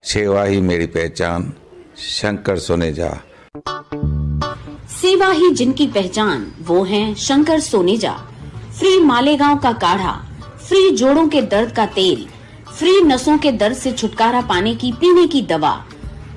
सेवा ही मेरी पहचान, शंकर सोनेजा। सेवा ही जिनकी पहचान, वो हैं शंकर सोनेजा। फ्री मालेगांव का काढ़ा, फ्री जोड़ों के दर्द का तेल, फ्री नसों के दर्द से छुटकारा पाने की पीने की दवा।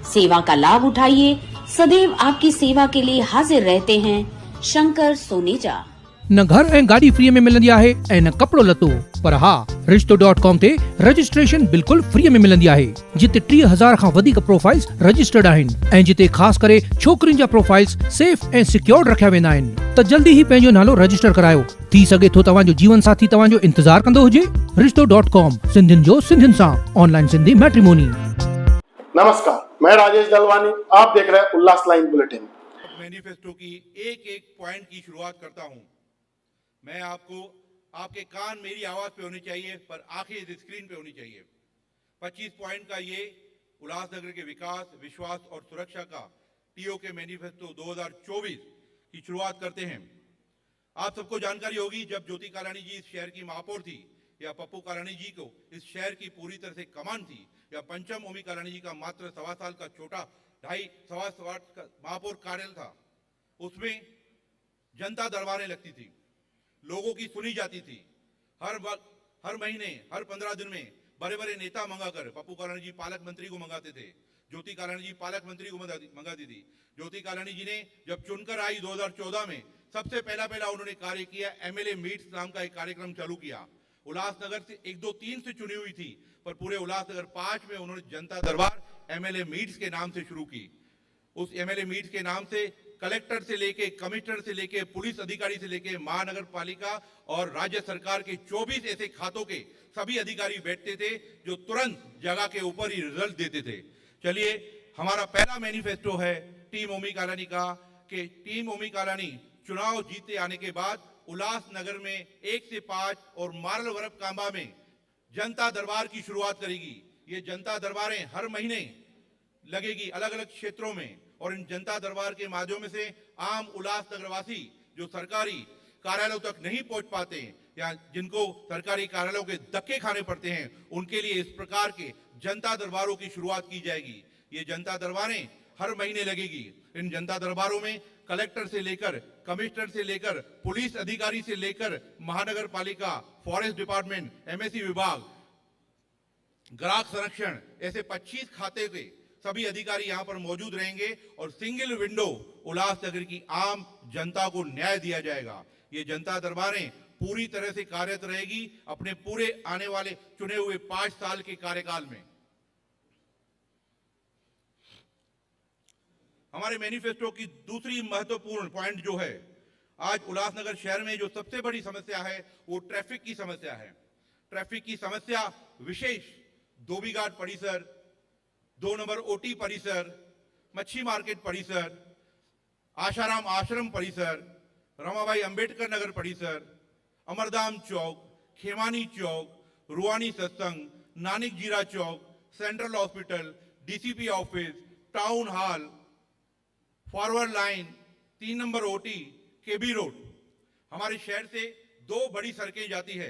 सेवा का लाभ उठाइए, सदैव आपकी सेवा के लिए हाजिर रहते हैं शंकर सोनेजा। न घर ऐं गाॾी फ्रीअ में मिलंदी आहे ऐं न कपिड़ो लतो, पर हा रिश्तो.com ते रजिस्ट्रेशन बिल्कुल फ्रीअ में मिलंदी आहे, जिते 3000 खां वधीक प्रोफाइल्स रजिस्टर्ड आहिनि ऐं जिते ख़ासि करे छोकिरियुनि जा प्रोफाइल्स सेफ ऐं सिक्योर्ड रखिया वेंदा आहिनि। त जल्दी ही पंहिंजो नालो रजिस्टर करायो। थी सघे थो तव्हांजो जीवन साथी तव्हांजो इंतजार कंदो हुजे। रिश्तो.com, सिंधियुनि जो सिंधियुनि सां, ऑनलाइन सिंधी मैट्रिमोनी। नमस्कार, मैं राजेश दलवानी, आप देख रहे हैं उल्लास लाइन बुलेटिन। मैनिफेस्टो की एक एक पॉइंट की शुरुआत करता हूं। मैं आपके कान मेरी आवाज पे होनी चाहिए, पर आंखें इस स्क्रीन पे होनी चाहिए। 25 पॉइंट का ये उल्लासनगर के विकास, विश्वास और सुरक्षा का टीओके मैनिफेस्टो 2024 की शुरुआत करते हैं। आप सबको जानकारी होगी, जब ज्योति कालानी जी इस शहर की महापौर थी, या पप्पू कालानी जी को इस शहर की पूरी तरह से कमान थी, या पंचम ओमी कालानी जी का मात्र 1.25 साल का छोटा 2.5 का महापौर कार्यालय था, उसमें जनता दरबारें लगती थी, लोगों की सुनी जाती थी। हर महीने, हर 15 दिन में बड़े बड़े नेता मंगाकर, पप्पू कालानी जी पालक मंत्री को मंगाते थे, ज्योति कालानी जी पालक मंत्री को मंगाती थी। ज्योति कालानी जी ने जब चुनकर आई 2014 में, सबसे पहला उन्होंने कार्य किया, एमएलए मीट्स नाम का एक कार्यक्रम चालू किया। उल्लासनगर से 1, 2, 3 से चुनी हुई थी, पर पूरे उल्लासनगर 5 में उन्होंने जनता दरबार एमएलए मीट्स के नाम से शुरू की। उस एमएलए मीट्स के नाम से कलेक्टर से लेके, कमिश्नर से लेके, पुलिस अधिकारी से लेके, महानगर पालिका और राज्य सरकार के 24 ऐसे खातों के सभी अधिकारी बैठते थे, जो तुरंत जगह के ऊपर ही रिजल्ट देते थे। चलिए, हमारा पहला मैनिफेस्टो है टीम ओमी कालानी का, कि टीम ओमी कालानी चुनाव जीते आने के बाद उल्लासनगर में 1 से 5 और मारल वरप कांबा में जनता दरबार की शुरुआत करेगी। ये जनता दरबारें हर महीने लगेगी अलग अलग क्षेत्रों में, और इन जनता दरबार के माध्यम से आम उल्लासनगरवासी जो सरकारी कार्यालयों तक नहीं पहुंच पाते, या जिनको सरकारी कार्यालयों के धक्के खाने पड़ते हैं, उनके लिए इस प्रकार के जनता दरबारों की शुरुआत की जाएगी। ये जनता दरबारें हर महीने लगेगी। इन जनता दरबारों में कलेक्टर से लेकर, कमिश्नर से लेकर, पुलिस अधिकारी से लेकर, महानगर पालिका, फॉरेस्ट डिपार्टमेंट, एमएससी विभाग, ग्राहक संरक्षण, ऐसे 25 खाते के सभी अधिकारी यहां पर मौजूद रहेंगे, और सिंगल विंडो उल्लासनगर की आम जनता को न्याय दिया जाएगा। ये जनता दरबारें पूरी तरह से कार्यरत रहेगी अपने पूरे आने वाले चुने हुए 5 साल के कार्यकाल में। हमारे मैनिफेस्टो की दूसरी महत्वपूर्ण पॉइंट जो है, आज उल्लासनगर शहर में जो सबसे बड़ी समस्या है, वो ट्रैफिक की समस्या है। ट्रैफिक की समस्या विशेष धोबीघाट परिसर, 2 नंबर ओटी परिसर, मच्छी मार्केट परिसर, आशाराम आश्रम परिसर, रमाबाई अंबेडकर नगर परिसर, अमरधाम चौक, खेमानी चौक, रुआनी Satsang, Nanak Jira Chowk, central hospital, DCP office, town hall, forward line, 3 number OT, KB road. हमारे शहर से 2 बड़ी सड़कें जाती है,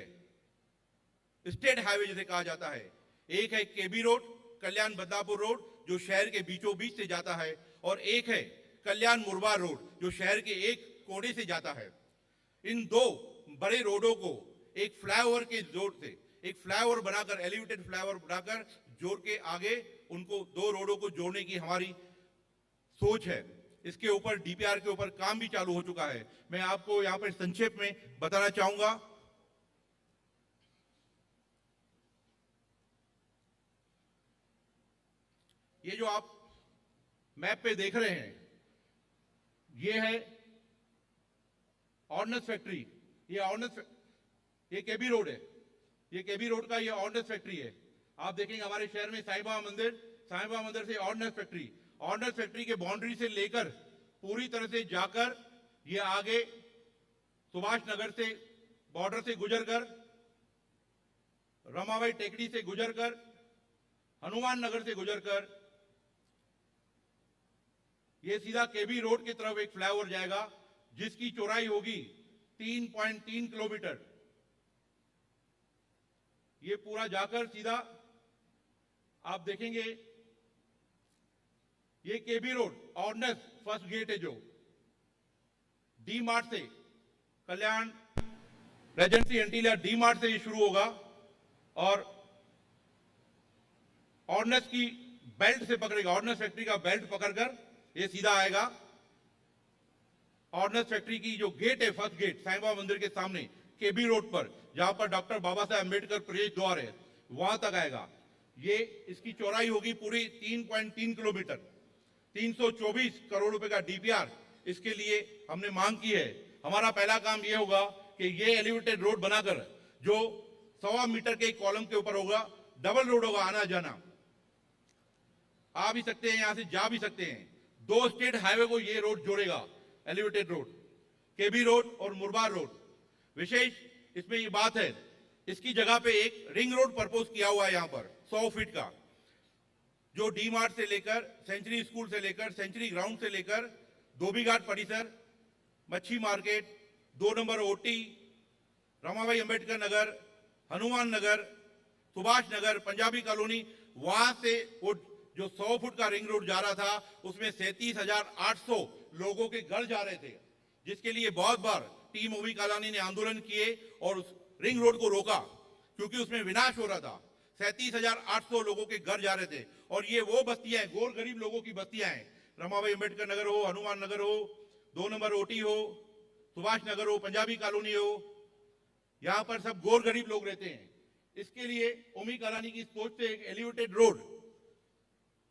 स्टेट हाईवे जिसे कहा जाता है। एक है केबी रोड, कल्याण बदलापुर रोड, जो शहर के बीचों बीच से जाता है, और एक है कल्याण मुरबार रोड, जो शहर के एक कोने से जाता है। इन 2 बड़े रोडों को एक फ्लाईओवर के जोड़ से, एक फ्लाईओवर बनाकर, एलिवेटेड फ्लाईओवर बनाकर जोड़ के आगे उनको 2 रोडों को जोड़ने की हमारी सोच है। इसके ऊपर डीपीआर के ऊपर काम भी चालू हो चुका है। मैं आपको यहां पर संक्षेप में बताना चाहूंगा। ये जो आप मैप पे देख रहे हैं, ये है ऑर्डिनेंस फैक्ट्री। ये केबी रोड है, ये केबी रोड का ये ऑर्डिनेंस फैक्ट्री है। आप देखेंगे हमारे शहर में साईं बाबा मंदिर से ऑर्डिनेंस फैक्ट्री के बाउंड्री से लेकर पूरी तरह से जाकर ये आगे सुभाष नगर से बॉर्डर से गुजरकर, रमाबाई टेकड़ी से गुजरकर, हनुमान नगर से गुजरकर ये सीधा केबी रोड की तरफ एक फ्लाईओवर जाएगा, जिसकी चौड़ाई होगी 3.3 किलोमीटर। ये पूरा जाकर सीधा आप देखेंगे ये केबी रोड ऑर्डिनेंस फर्स्ट गेट है जो डी मार्ट से कल्याण रेजेंसी एंटीलिया डी मार्ट से ये शुरू होगा और ऑर्डिनेंस की बेल्ट से पकड़ेगा, ऑर्डिनेंस फैक्ट्री का बेल्ट पकड़कर ये सीधा आएगा ऑर्डिनेंस फैक्ट्री की जो गेट है फर्स्ट गेट साईं बाबा मंदिर के सामने केबी रोड पर, जहां पर डॉक्टर बाबा साहेब अम्बेडकर प्रवेश द्वार है, वहां तक आएगा। ये इसकी चौड़ाई होगी पूरी 3.3 किलोमीटर। 324 करोड़ रुपए का डीपीआर इसके लिए हमने मांग की है। हमारा पहला काम ये होगा कि ये एलिवेटेड रोड बनाकर जो 1.25 मीटर के कॉलम के ऊपर होगा, डबल रोड होगा, आना जाना, आ भी सकते हैं, यहां से जा भी सकते हैं। 2 स्टेट हाईवे को ये रोड जोड़ेगा, एलिवेटेड रोड, केबी रोड और मुरबार रोड। विशेष इसमें ये बात है, इसकी जगह पे एक रिंग रोड प्रपोज किया हुआ है यहां पर 100 फीट का, जो डी मार्ट से लेकर सेंचुरी स्कूल से लेकर सेंचुरी ग्राउंड से लेकर धोबीघाट परिसर, Machhi market, 2 number OT, Ramabai Ambedkar Nagar, Hanuman Nagar, Subhash Nagar, Punjabi colony, वहां से वो जो 100 फुट का रिंग रोड जा रहा था उसमें 37,800 लोगों के घर जा रहे थे, जिसके लिए बहुत बार टीम ओवी कालानी ने आंदोलन किए और उस रिंग रोड को रोका क्योंकि उसमें विनाश हो रहा था। 37,800 लोगों के घर जा रहे थे और ये वो बस्तियां हैं, गोर गरीब लोगों की बस्तियां हैं, रमाबाई अंबेडकर नगर हो, हनुमान नगर हो, 2 नंबर ओटी हो, सुभाष नगर हो, पंजाबी कॉलोनी हो, यहां पर सब गोर गरीब लोग रहते हैं। इसके लिए ओमी कालानी की सोच से एक एलिवेटेड रोड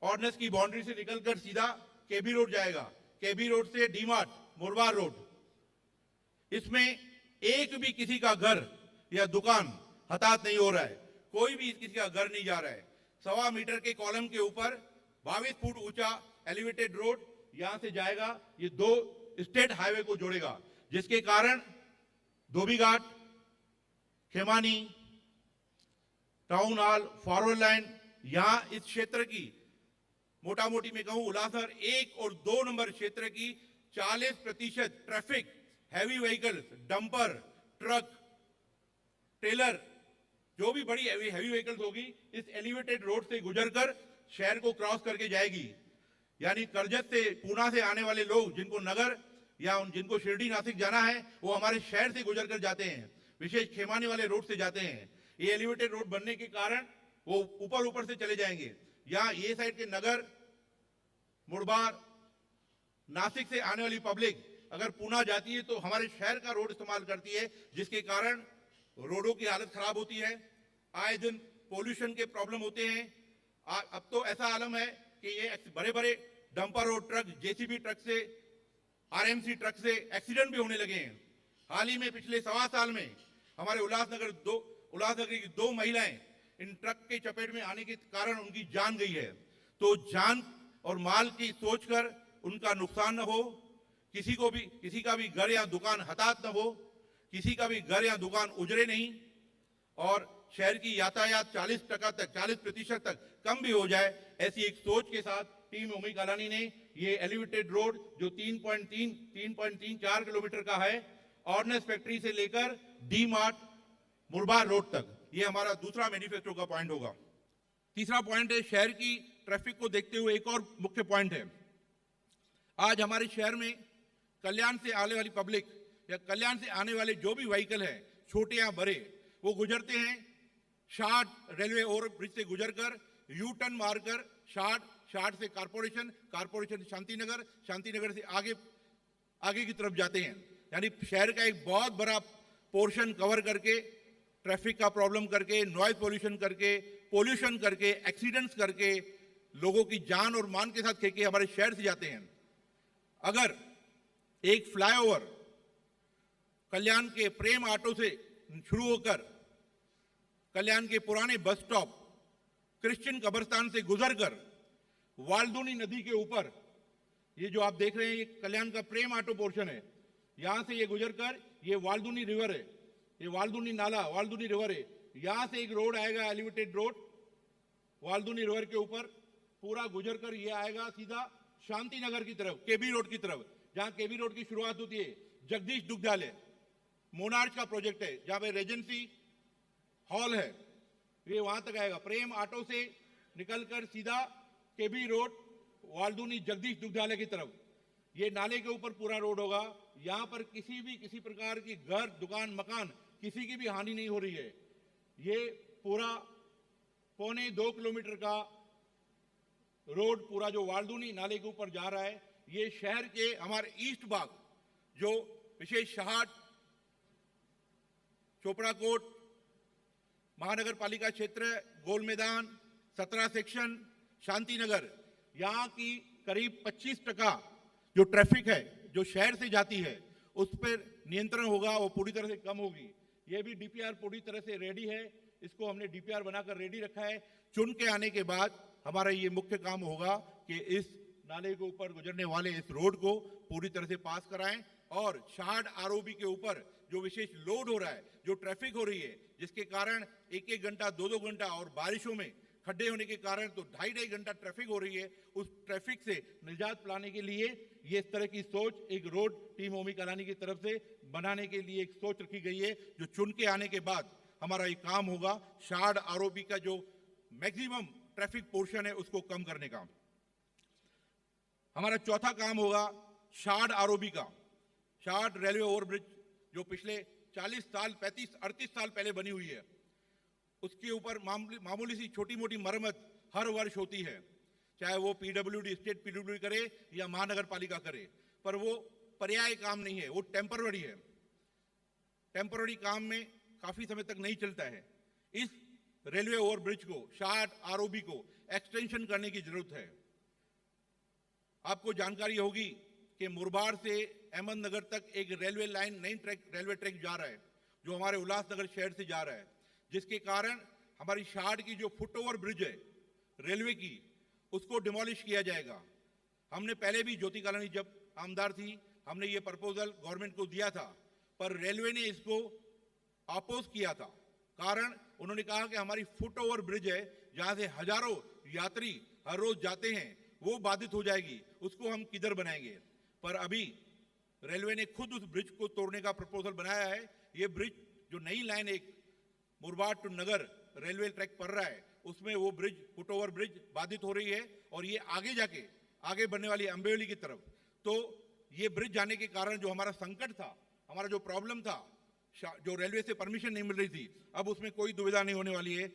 ऑर्डिनेंस की बाउंड्री से निकलकर सीधा केबी रोड जाएगा, केबी रोड से डी मार्ट, मुरबार रोड। इसमें एक भी किसी का घर या दुकान हताहत नहीं हो रहा है, कोई भी किसी का घर नहीं जा रहा है। 1.25 मीटर के कॉलम के ऊपर 22 फुट ऊंचा एलिवेटेड रोड यहां से जाएगा, ये 2 स्टेट हाईवे को जोड़ेगा, जिसके कारण Dhobi Ghat, Khemani, town hall, forward line, यहां इस क्षेत्र की मोटा मोटी में कहूं उल्लासनगर 1 और 2 नंबर क्षेत्र की 40% traffic, heavy vehicles, dumper, truck, trailer, जो भी बड़ी हैवी व्हीकल्स होगी इस एलिवेटेड रोड से गुजरकर शहर को क्रॉस करके जाएगी। यानी करजत से, पूना से आने वाले लोग जिनको नगर या जिनको शिरडी नासिक जाना है वो हमारे शहर से गुजरकर जाते हैं, विशेष खेमानी वाले रोड से जाते हैं। ये एलिवेटेड रोड बनने के कारण वो ऊपर से चले जाएंगे। यहाँ ये साइड के नगर, मुरबार, नासिक से आने वाली पब्लिक अगर पूना जाती है तो हमारे शहर का रोड इस्तेमाल करती है, जिसके कारण रोडों की हालत खराब होती है, आए दिन पोल्यूशन के प्रॉब्लम होते हैं। अब तो ऐसा आलम है कि ये बड़े बड़े डंपर और ट्रक, जेसीबी ट्रक से, आरएमसी ट्रक से एक्सीडेंट भी होने लगे हैं। हाल ही में पिछले 1.25 साल में हमारे उल्लासनगर की 2 महिलाएं इन ट्रक के चपेट में आने के कारण उनकी जान गई है। तो जान और माल की सोचकर उनका नुकसान न हो, किसी का भी घर या दुकान हताहत न हो, किसी का भी घर या दुकान उजड़े नहीं, और शहर की यातायात 40% तक कम भी हो जाए, ऐसी एक सोच के साथ टीम ओमी कालानी ने ये एलिवेटेड रोड जो 3.34 किलोमीटर का है, ऑर्डिनेंस फैक्ट्री से लेकर डी मार्ट, मुरबार रोड तक, ये हमारा दूसरा मैनिफेस्टो का पॉइंट होगा। तीसरा पॉइंट है शहर की ट्रैफिक को देखते हुए एक और मुख्य पॉइंट है। आज हमारे शहर में कल्याण से आने वाली पब्लिक या कल्याण से आने वाले जो भी व्हीकल हैं, छोटे या बड़े, वो गुजरते हैं शार्ट रेलवे ओवर ब्रिज से गुजरकर यू टर्न मारकर शार्ट से कारपोरेशन से शांतिनगर से आगे की तरफ जाते हैं। यानी शहर का एक बहुत बड़ा पोर्शन कवर करके, ट्रैफिक का प्रॉब्लम करके, नॉइज पोल्यूशन करके, एक्सीडेंट्स करके, लोगों की जान और मान के साथ खेके हमारे शहर से जाते हैं। अगर एक फ्लाईओवर कल्याण के प्रेम ऑटो से शुरू होकर कल्याण के पुराने बस स्टॉप क्रिश्चियन कब्रिस्तान से गुजरकर वाल्दुनी नदी के ऊपर, ये जो आप देख रहे हैं ये कल्याण का प्रेम ऑटो पोर्शन है, यहां से ये गुजरकर ये वाल्दुनी रिवर है, ये वाल्दुनी नाला, वाल्दुनी रिवर है, यहां से एक रोड आएगा एलिवेटेड रोड वाल्दुनी रिवर के ऊपर पूरा गुजरकर ये आएगा सीधा शांतिनगर की तरफ, केबी रोड की तरफ, जहां केबी रोड की शुरुआत होती है। जगदीश दुग्धालय मोनार्च का प्रोजेक्ट है, जहां पे रेजेंसी हॉल है, ये वहां तक आएगा। प्रेम ऑटो से निकलकर सीधा केबी रोड वाल्दुनी जगदीश दुग्धालय की तरफ, ये नाले के ऊपर पूरा रोड होगा। यहाँ पर किसी प्रकार की घर, दुकान, मकान किसी की भी हानि नहीं हो रही है। ये पूरा 1.25 किलोमीटर का रोड पूरा जो वाल्दुनी नाले के ऊपर जा रहा है, ये शहर के हमारे ईस्ट भाग जो विशेष शहाट, चोपड़ा कोट, महानगर पालिका क्षेत्र, गोल मैदान, 17 सेक्शन, शांति नगर, यहाँ की करीब 25% जो ट्रैफिक है जो शहर से जाती है उस पर नियंत्रण होगा, वो पूरी तरह से कम होगी। ये भी डीपीआर पूरी तरह से रेडी है, इसको हमने डीपीआर बनाकर रेडी रखा है। चुन के आने के बाद हमारा ये मुख्य काम होगा कि इस नाले के ऊपर गुजरने वाले इस रोड को पूरी तरह से पास कराएं और शहाड आरओबी के ऊपर जो विशेष लोड हो रहा है, जो ट्रैफिक हो रही है, जिसके कारण 1-1 घंटा, 2-2 घंटा और बारिशों में खड्डे होने के कारण तो 2.5-2.5 घंटा ट्रैफिक हो रही है, उस ट्रैफिक से निजात पाने के लिए ये इस तरह की सोच एक रोड टीम ओमी कलानी की तरफ से बनाने के लिए एक सोच रखी गई है, जो चुन के आने के बाद हमारा ये काम होगा शहाड आरओबी का जो मैक्सिमम ट्रैफिक पोर्शन है उसको कम करने का। हमारा चौथा काम होगा शहाड आरओबी का। शहाड रेलवे ओवरब्रिज जो पिछले 40 साल, 35-38 साल पहले बनी हुई है, उसके ऊपर मामूली सी छोटी मोटी मरम्मत हर वर्ष होती है, चाहे वो पीडब्ल्यूडी, स्टेट पीडब्ल्यूडी करे या महानगर पालिका करे, पर वो पर्याय काम नहीं है, वो टेम्पररी है। टेम्पररी काम में काफी समय तक नहीं चलता है। इस रेलवे ओवरब्रिज को, शहाड आरओबी को एक्सटेंशन करने की जरूरत है। आपको जानकारी होगी कि मुरबाड से अहमदनगर तक एक रेलवे लाइन, नई रेलवे ट्रैक जा रहा है जो हमारे उल्लासनगर शहर से जा रहा है, जिसके कारण हमारी शहाड की जो फुट ओवर ब्रिज है रेलवे की, उसको डिमोलिश किया जाएगा। हमने पहले भी ज्योति कॉलोनी जब आमदार थी, हमने ये प्रपोजल गवर्नमेंट को दिया था, पर रेलवे ने इसको अपोज किया था। कारण उन्होंने कहा कि हमारी फुट ओवर ब्रिज है जहां से हजारों यात्री हर रोज जाते हैं, वो बाधित हो जाएगी, उसको हम किधर बनाएंगे। पर अभी रेलवे ने खुद उस ब्रिज को तोड़ने का प्रपोजल बनाया है। ये ब्रिज जो नई लाइन एक Murbad to Nagar railway track पर रहा है, उसमें वो ब्रिज, फुट ओवर ब्रिज बाधित हो रही है और ये आगे जाके आगे बढ़ने वाली अंबेवली की तरफ, तो ये ब्रिज जाने के कारण जो हमारा संकट था, हमारा जो प्रॉब्लम था, जो रेलवे से परमिशन नहीं मिल रही थी, अब उसमें कोई दुविधा नहीं होने वाली है।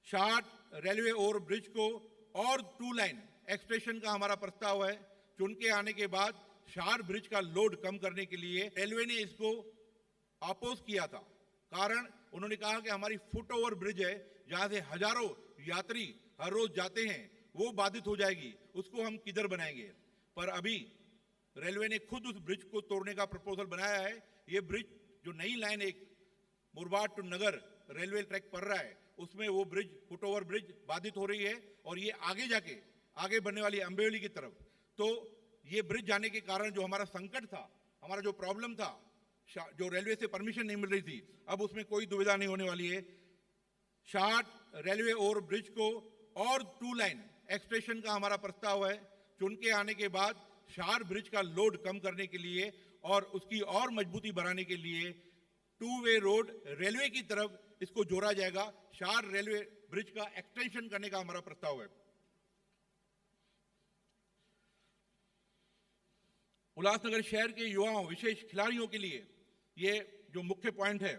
शहाड रेलवे ओवर ब्रिज को और 2 लाइन एक्सटेंशन का हमारा प्रस्ताव है। चुन के आने के बाद शहाड ब्रिज का लोड कम करने के लिए रेलवे ने इसको अपोज किया था। कारण उन्होंने कहा कि हमारी फुट ओवर ब्रिज है जहां से हजारों यात्री हर रोज जाते हैं, वो बाधित हो जाएगी, उसको हम किधर बनाएंगे। पर अभी रेलवे ने खुद उस ब्रिज को तोड़ने का प्रपोजल बनाया है। ये ब्रिज जो नई लाइन एक Murbad to Nagar railway track पर रहा है, उसमें वो ब्रिज, फुट ओवर ब्रिज बाधित हो रही है और ये आगे जाके आगे बढ़ने वाली अंबेवली की तरफ, तो ये ब्रिज जाने के कारण जो हमारा संकट था, हमारा जो प्रॉब्लम था, जो रेलवे से परमिशन नहीं मिल रही थी, अब उसमें कोई दुविधा नहीं होने वाली है। शहाड रेलवे ओवर ब्रिज को और 2 लाइन एक्सटेंशन का हमारा प्रस्ताव है। चुन के आने के बाद शहाड ब्रिज का लोड कम करने के लिए और उसकी और मजबूती बढ़ाने के लिए 2 वे रोड रेलवे की तरफ इसको जोड़ा जाएगा। शहाड रेलवे ब्रिज का एक्सटेंशन करने का हमारा प्रस्ताव है। उल्लासनगर शहर के युवाओं, विशेष खिलाड़ियों के लिए ये जो मुख्य पॉइंट है,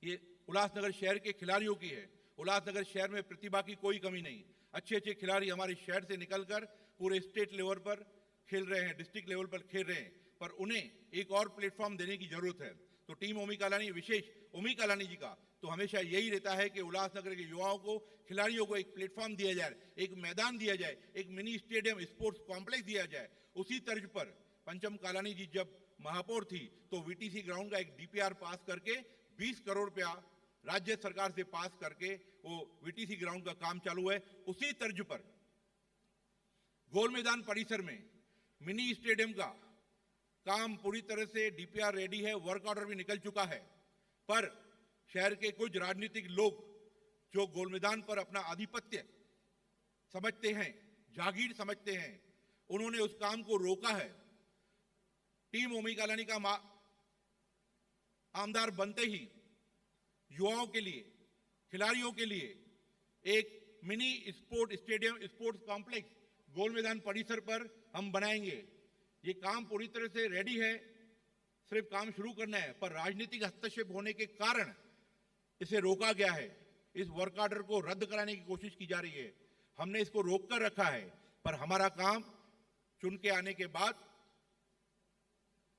ये उल्लासनगर शहर के खिलाड़ियों की है। उल्लासनगर शहर में प्रतिभा की कोई कमी नहीं, अच्छे अच्छे खिलाड़ी हमारे शहर से निकलकर पूरे स्टेट लेवल पर खेल रहे हैं, डिस्ट्रिक्ट लेवल पर खेल रहे हैं, पर उन्हें एक और प्लेटफॉर्म देने की जरूरत है। तो टीम ओमी कलानी, विशेष ओमी कलानी जी का तो हमेशा यही रहता है कि उल्लासनगर के युवाओं को, खिलाड़ियों को एक प्लेटफॉर्म दिया जाए, एक मैदान दिया जाए, एक मिनी स्टेडियम, स्पोर्ट्स कॉम्प्लेक्स दिया जाए। उसी तर्ज पर पंचम कालानी जी जब महापौर थी तो वीटीसी ग्राउंड का एक डीपीआर पास करके 20 करोड़ रुपया राज्य सरकार से पास करके वो वीटीसी ग्राउंड का काम चालू है। उसी तर्ज पर गोल मैदान परिसर में मिनी स्टेडियम का काम पूरी तरह से डीपीआर रेडी है, वर्क ऑर्डर भी निकल चुका है। पर शहर के कुछ राजनीतिक लोग जो गोल मैदान पर अपना आधिपत्य समझते हैं, जागीर समझते हैं, उन्होंने उस काम को रोका है। टीम ओमी कलानी का आमदार बनते ही युवाओं के लिए, खिलाड़ियों के लिए एक mini sport stadium, sports complex Gol Maidan परिसर पर हम बनाएंगे। ये काम पूरी तरह से रेडी है, सिर्फ काम शुरू करना है, पर राजनीतिक हस्तक्षेप होने के कारण इसे रोका गया है। इस वर्क ऑर्डर को रद्द कराने की कोशिश की जा रही है। हमने इसको रोक कर रखा है, पर हमारा काम चुन के आने के बाद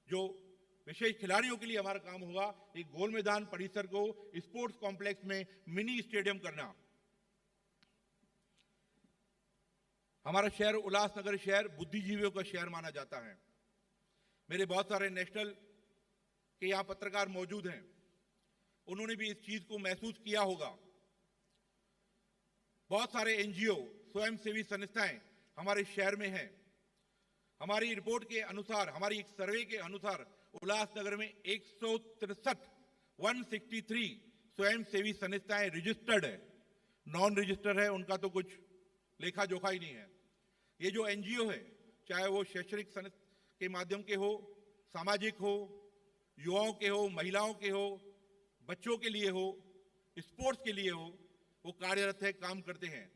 जो विशेष खिलाड़ियों के लिए हमारा काम होगा, एक गोल मैदान परिसर को स्पोर्ट्स कॉम्प्लेक्स में मिनी स्टेडियम करना। हमारा शहर उल्लासनगर शहर बुद्धिजीवियों का शहर माना जाता है। मेरे बहुत सारे नेशनल के यहां पत्रकार मौजूद हैं, उन्होंने भी इस चीज को महसूस किया होगा। बहुत सारे एनजीओ, स्वयंसेवी संस्थाएं हमारे शहर में हैं। हमारी रिपोर्ट के अनुसार, हमारी एक सर्वे के अनुसार उल्लासनगर में 163 स्वयंसेवी संस्थाएं रजिस्टर्ड है। नॉन रजिस्टर्ड है उनका तो कुछ लेखा जोखा ही नहीं है। ये जो एनजीओ है, चाहे वो शैक्षणिक संस्था के माध्यम के हो, सामाजिक हो, युवाओं के हो, महिलाओं के हो, बच्चों के लिए हो, स्पोर्ट्स के लिए हो, वो कार्यरत है, काम करते हैं।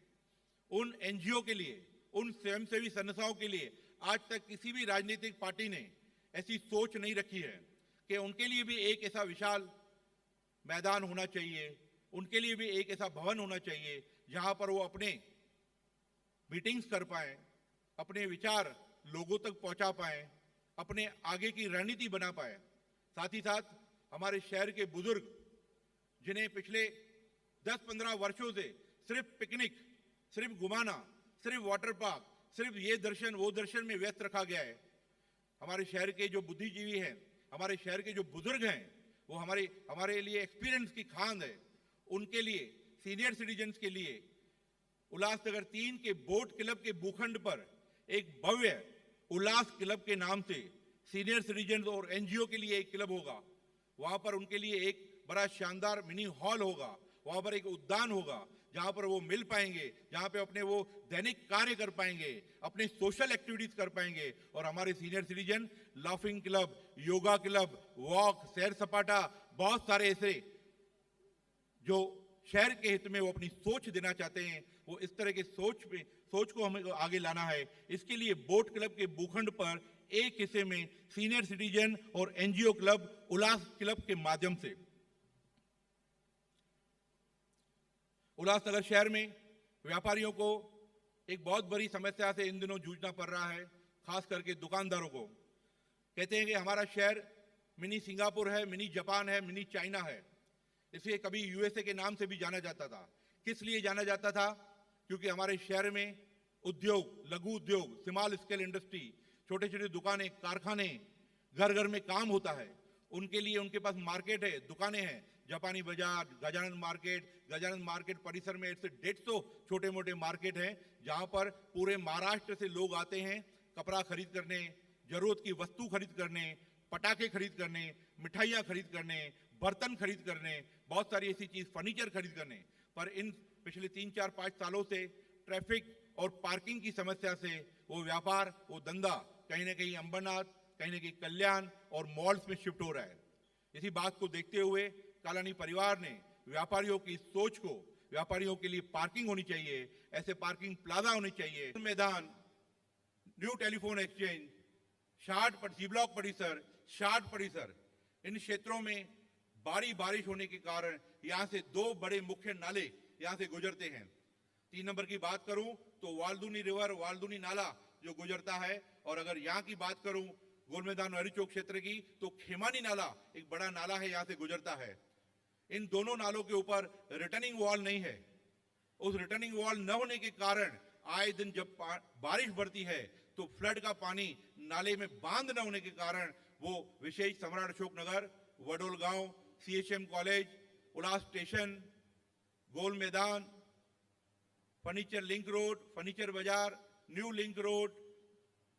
उन एनजीओ के लिए, उन स्वयंसेवी संस्थाओं के लिए आज तक किसी भी राजनीतिक पार्टी ने ऐसी सोच नहीं रखी है कि उनके लिए भी एक ऐसा विशाल मैदान होना चाहिए, उनके लिए भी एक ऐसा भवन होना चाहिए जहां पर वो अपने मीटिंग्स कर पाए, अपने विचार लोगों तक पहुंचा पाए, अपने आगे की रणनीति बना पाए। साथ ही साथ हमारे शहर के बुजुर्ग, जिन्हें पिछले 10-15 वर्षों से सिर्फ पिकनिक, सिर्फ घुमाना, सिर्फ वाटर पार्क, सिर्फ ये दर्शन वो दर्शन में व्यस्त रखा गया है। हमारे शहर के जो बुद्धिजीवी हैं, हमारे शहर के जो बुजुर्ग हैं, वो हमारे लिए एक्सपीरियंस की खान है। उनके लिए, सीनियर सिटीजन्स के लिए उल्लासनगर 3 के बोट क्लब के भूखंड पर एक भव्य उल्लास क्लब के नाम से सीनियर सिटीजन और एनजीओ के लिए एक क्लब होगा। वहां पर उनके लिए एक बड़ा शानदार मिनी हॉल होगा, वहां पर एक उद्यान होगा जहां पर वो मिल पाएंगे, जहां पे अपने वो दैनिक कार्य कर पाएंगे, अपने सोशल एक्टिविटीज कर पाएंगे। और हमारे senior citizen laughing club, yoga club, walk, सैर सपाटा, बहुत सारे ऐसे जो शहर के हित में वो अपनी सोच देना चाहते हैं, वो इस तरह के सोच को हमें आगे लाना है। इसके लिए बोट क्लब के भूखंड पर एक हिस्से में सीनियर सिटीजन और एनजीओ क्लब, उल्लास क्लब के माध्यम से उल्लासनगर शहर में व्यापारियों को एक बहुत बड़ी समस्या से इन दिनों जूझना पड़ रहा है, खास करके दुकानदारों को। कहते हैं कि हमारा शहर मिनी सिंगापुर है, मिनी जापान है, मिनी चाइना है। इसलिए कभी यूएसए के नाम से भी जाना जाता था। किस लिए जाना जाता था? क्योंकि हमारे शहर में उद्योग, लघु उद्योग, स्मॉल स्केल इंडस्ट्री, छोटे छोटे दुकानें, कारखाने, घर घर में काम होता है। उनके लिए उनके पास मार्केट है, दुकानें हैं। जापानी बाजार, गजानन मार्केट परिसर में ऐसे 150 छोटे मोटे मार्केट हैं जहां पर पूरे महाराष्ट्र से लोग आते हैं कपड़ा खरीद करने, जरूरत की वस्तु खरीद करने, पटाखे खरीद करने, मिठाइयाँ खरीद करने, बर्तन खरीद करने, बहुत सारी ऐसी चीज, फर्नीचर खरीद करने। पर इन पिछले 3-4-5 सालों से ट्रैफिक और पार्किंग की समस्या से वो व्यापार, वो धंधा कहीं ना कहीं अंबरनाथ, कहीं ना कहीं कल्याण और मॉल्स में शिफ्ट हो रहा है। इसी बात को देखते हुए कालानी परिवार ने व्यापारियों की सोच को, व्यापारियों के लिए पार्किंग होनी चाहिए, ऐसे पार्किंग प्लाजा होनी चाहिए, मैदान, new telephone exchange, C block परिसर, शार्ट परिसर, इन क्षेत्रों में भारी बारिश होने के कारण यहाँ से 2 बड़े मुख्य नाले यहाँ से गुजरते हैं। 3 नंबर की बात करूं तो वाल्दुनी रिवर, वाल्दुनी नाला जो गुजरता है, और अगर यहाँ की बात करूं गोल मैदान हरी चौक क्षेत्र की, तो खेमानी नाला एक बड़ा नाला है, यहाँ से गुजरता है। इन दोनों नालों के ऊपर रिटर्निंग वॉल नहीं है। उस रिटर्निंग वॉल न होने के कारण आए दिन जब बारिश बढ़ती है तो फ्लड का पानी नाले में बांध न होने के कारण वो विशेष सम्राट अशोक नगर, वडोल गांव, सीएचएम कॉलेज, उल्लास स्टेशन, गोल मैदान, फर्नीचर लिंक रोड, फर्नीचर बाजार, न्यू लिंक रोड,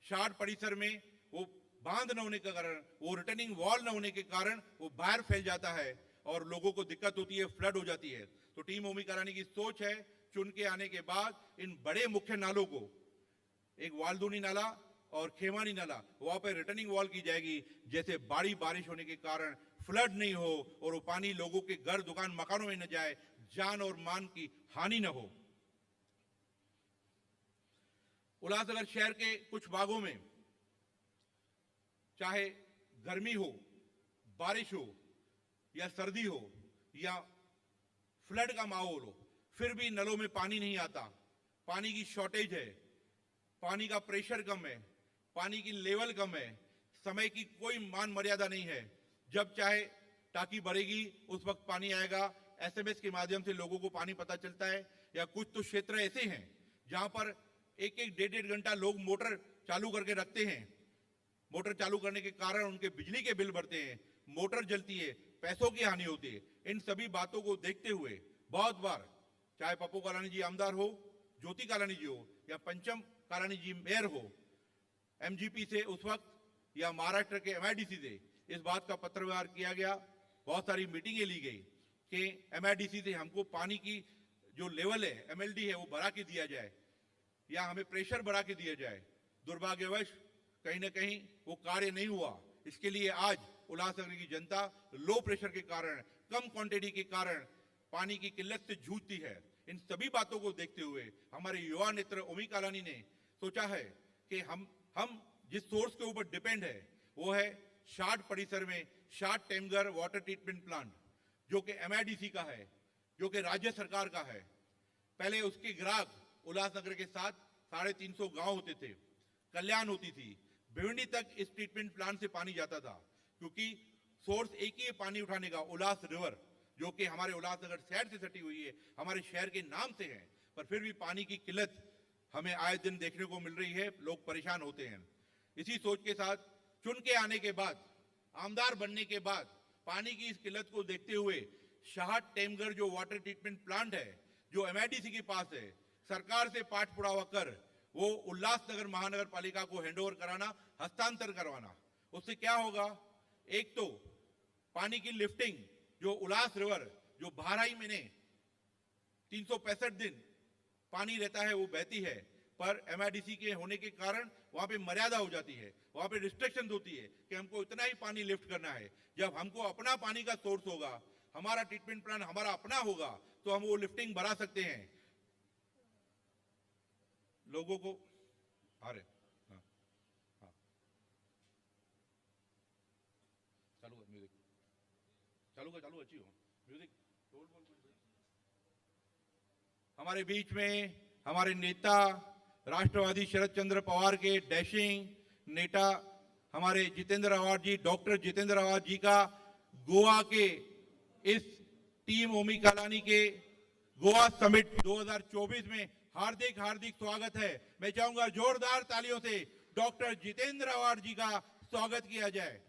शार्ट परिसर में वो बांध न होने के कारण, वो रिटर्निंग वॉल न होने के कारण वो बाहर फैल जाता है और लोगों को दिक्कत होती है, फ्लड हो जाती है। तो टीम ओमी करानी की सोच है, चुन के आने के बाद इन बड़े मुख्य नालों को, एक वाल्दुनी नाला और खेमानी नाला, वहां पर रिटर्निंग वॉल की जाएगी, जैसे भारी बारिश होने के कारण फ्लड नहीं हो और वो पानी लोगों के घर, दुकान, मकानों में न जाए, जान और मान की हानि न हो। उल्लासनगर शहर के कुछ भागों में चाहे गर्मी हो, बारिश हो या सर्दी हो या फ्लड का माहौल हो, फिर भी नलों में पानी नहीं आता। पानी की शॉर्टेज है, पानी का प्रेशर कम है, पानी की लेवल कम है, समय की कोई मान मर्यादा नहीं है। जब चाहे टाकी भरेगी उस वक्त पानी आएगा। एसएमएस के माध्यम से लोगों को पानी पता चलता है। या कुछ तो क्षेत्र ऐसे हैं जहां पर एक एक डेढ़ घंटा लोग मोटर चालू करके रखते हैं। मोटर चालू करने के कारण उनके बिजली के बिल बढ़ते हैं, मोटर जलती है, पैसों की हानि होती है। इन सभी बातों को देखते हुए बहुत बार चाहे पप्पू कालानी जी आमदार हो, ज्योति कालानी जी हो या पंचम कालानी जी मेयर हो, एमजीपी से उस वक्त या महाराष्ट्र के एमआईडीसी से इस बात का पत्र व्यवहार किया गया। बहुत सारी मीटिंगें ली गई कि एमआईडीसी से हमको पानी की जो लेवल है, एमएलडी है, वो बढ़ा के दिया जाए या हमें प्रेशर बढ़ा के दिया जाए। दुर्भाग्यवश कहीं ना कहीं वो कार्य नहीं हुआ। इसके लिए आज उल्लासनगर की जनता लो प्रेशर के कारण, कम क्वांटिटी के कारण पानी की किल्लत से जूझती है। इन सभी बातों को देखते हुए हमारे युवा नेत्र ओमी कालानी ने सोचा है कि हम जिस सोर्स के ऊपर डिपेंड है वो है शार्ट परिसर में short Temghar water treatment plant, जो कि एमआईडीसी का है, जो कि राज्य सरकार का है। पहले उसके ग्राहक उल्लासनगर के साथ 350 गांव होते थे, कल्याण होती थी, भिवंडी तक इस ट्रीटमेंट प्लांट से पानी जाता था, क्योंकि सोर्स एक ही है पानी उठाने का, उल्लास रिवर, जो कि हमारे उल्लासनगर शहर से सटी हुई है, हमारे शहर के नाम से है। पर फिर भी पानी की किल्लत हमें आए दिन देखने को मिल रही है, लोग परेशान होते हैं। इसी सोच के साथ चुन के आने के बाद, आमदार बनने के बाद, पानी की इस किल्लत को देखते हुए शाहट टेमगर जो वाटर ट्रीटमेंट प्लांट है, जो एमआईडीसी के पास है, सरकार से पाठ पुरावा कर वो उल्लासनगर महानगर पालिका को हैंडओवर कराना, हस्तांतर करवाना। उससे क्या होगा? एक तो पानी की लिफ्टिंग, जो उल्लास रिवर जो 12 महीने 365 दिन पानी रहता है वो बहती है, पर एमआईडीसी के होने के कारण वहां पे मर्यादा हो जाती है, वहां पे रिस्ट्रिक्शन होती है कि हमको इतना ही पानी लिफ्ट करना है। जब हमको अपना पानी का सोर्स होगा, हमारा ट्रीटमेंट प्लान हमारा अपना होगा, तो हम वो लिफ्टिंग बढ़ा सकते हैं। लोगों को अरे हाँ हाँ चालू कर म्यूजिक, चालू अच्छी हो म्यूजिक। हमारे बीच में हमारे नेता राष्ट्रवादी शरद चंद्र पवार के डैशिंग नेता हमारे जितेंद्र अवार्ड जी, डॉक्टर जितेंद्र अवार्ड जी का गोवा के इस टीम ओमी कालानी के गोवा समिट 2024 में हार्दिक हार्दिक स्वागत है। मैं चाहूंगा जोरदार तालियों से डॉक्टर जितेंद्र अवार्ड जी का स्वागत किया जाए।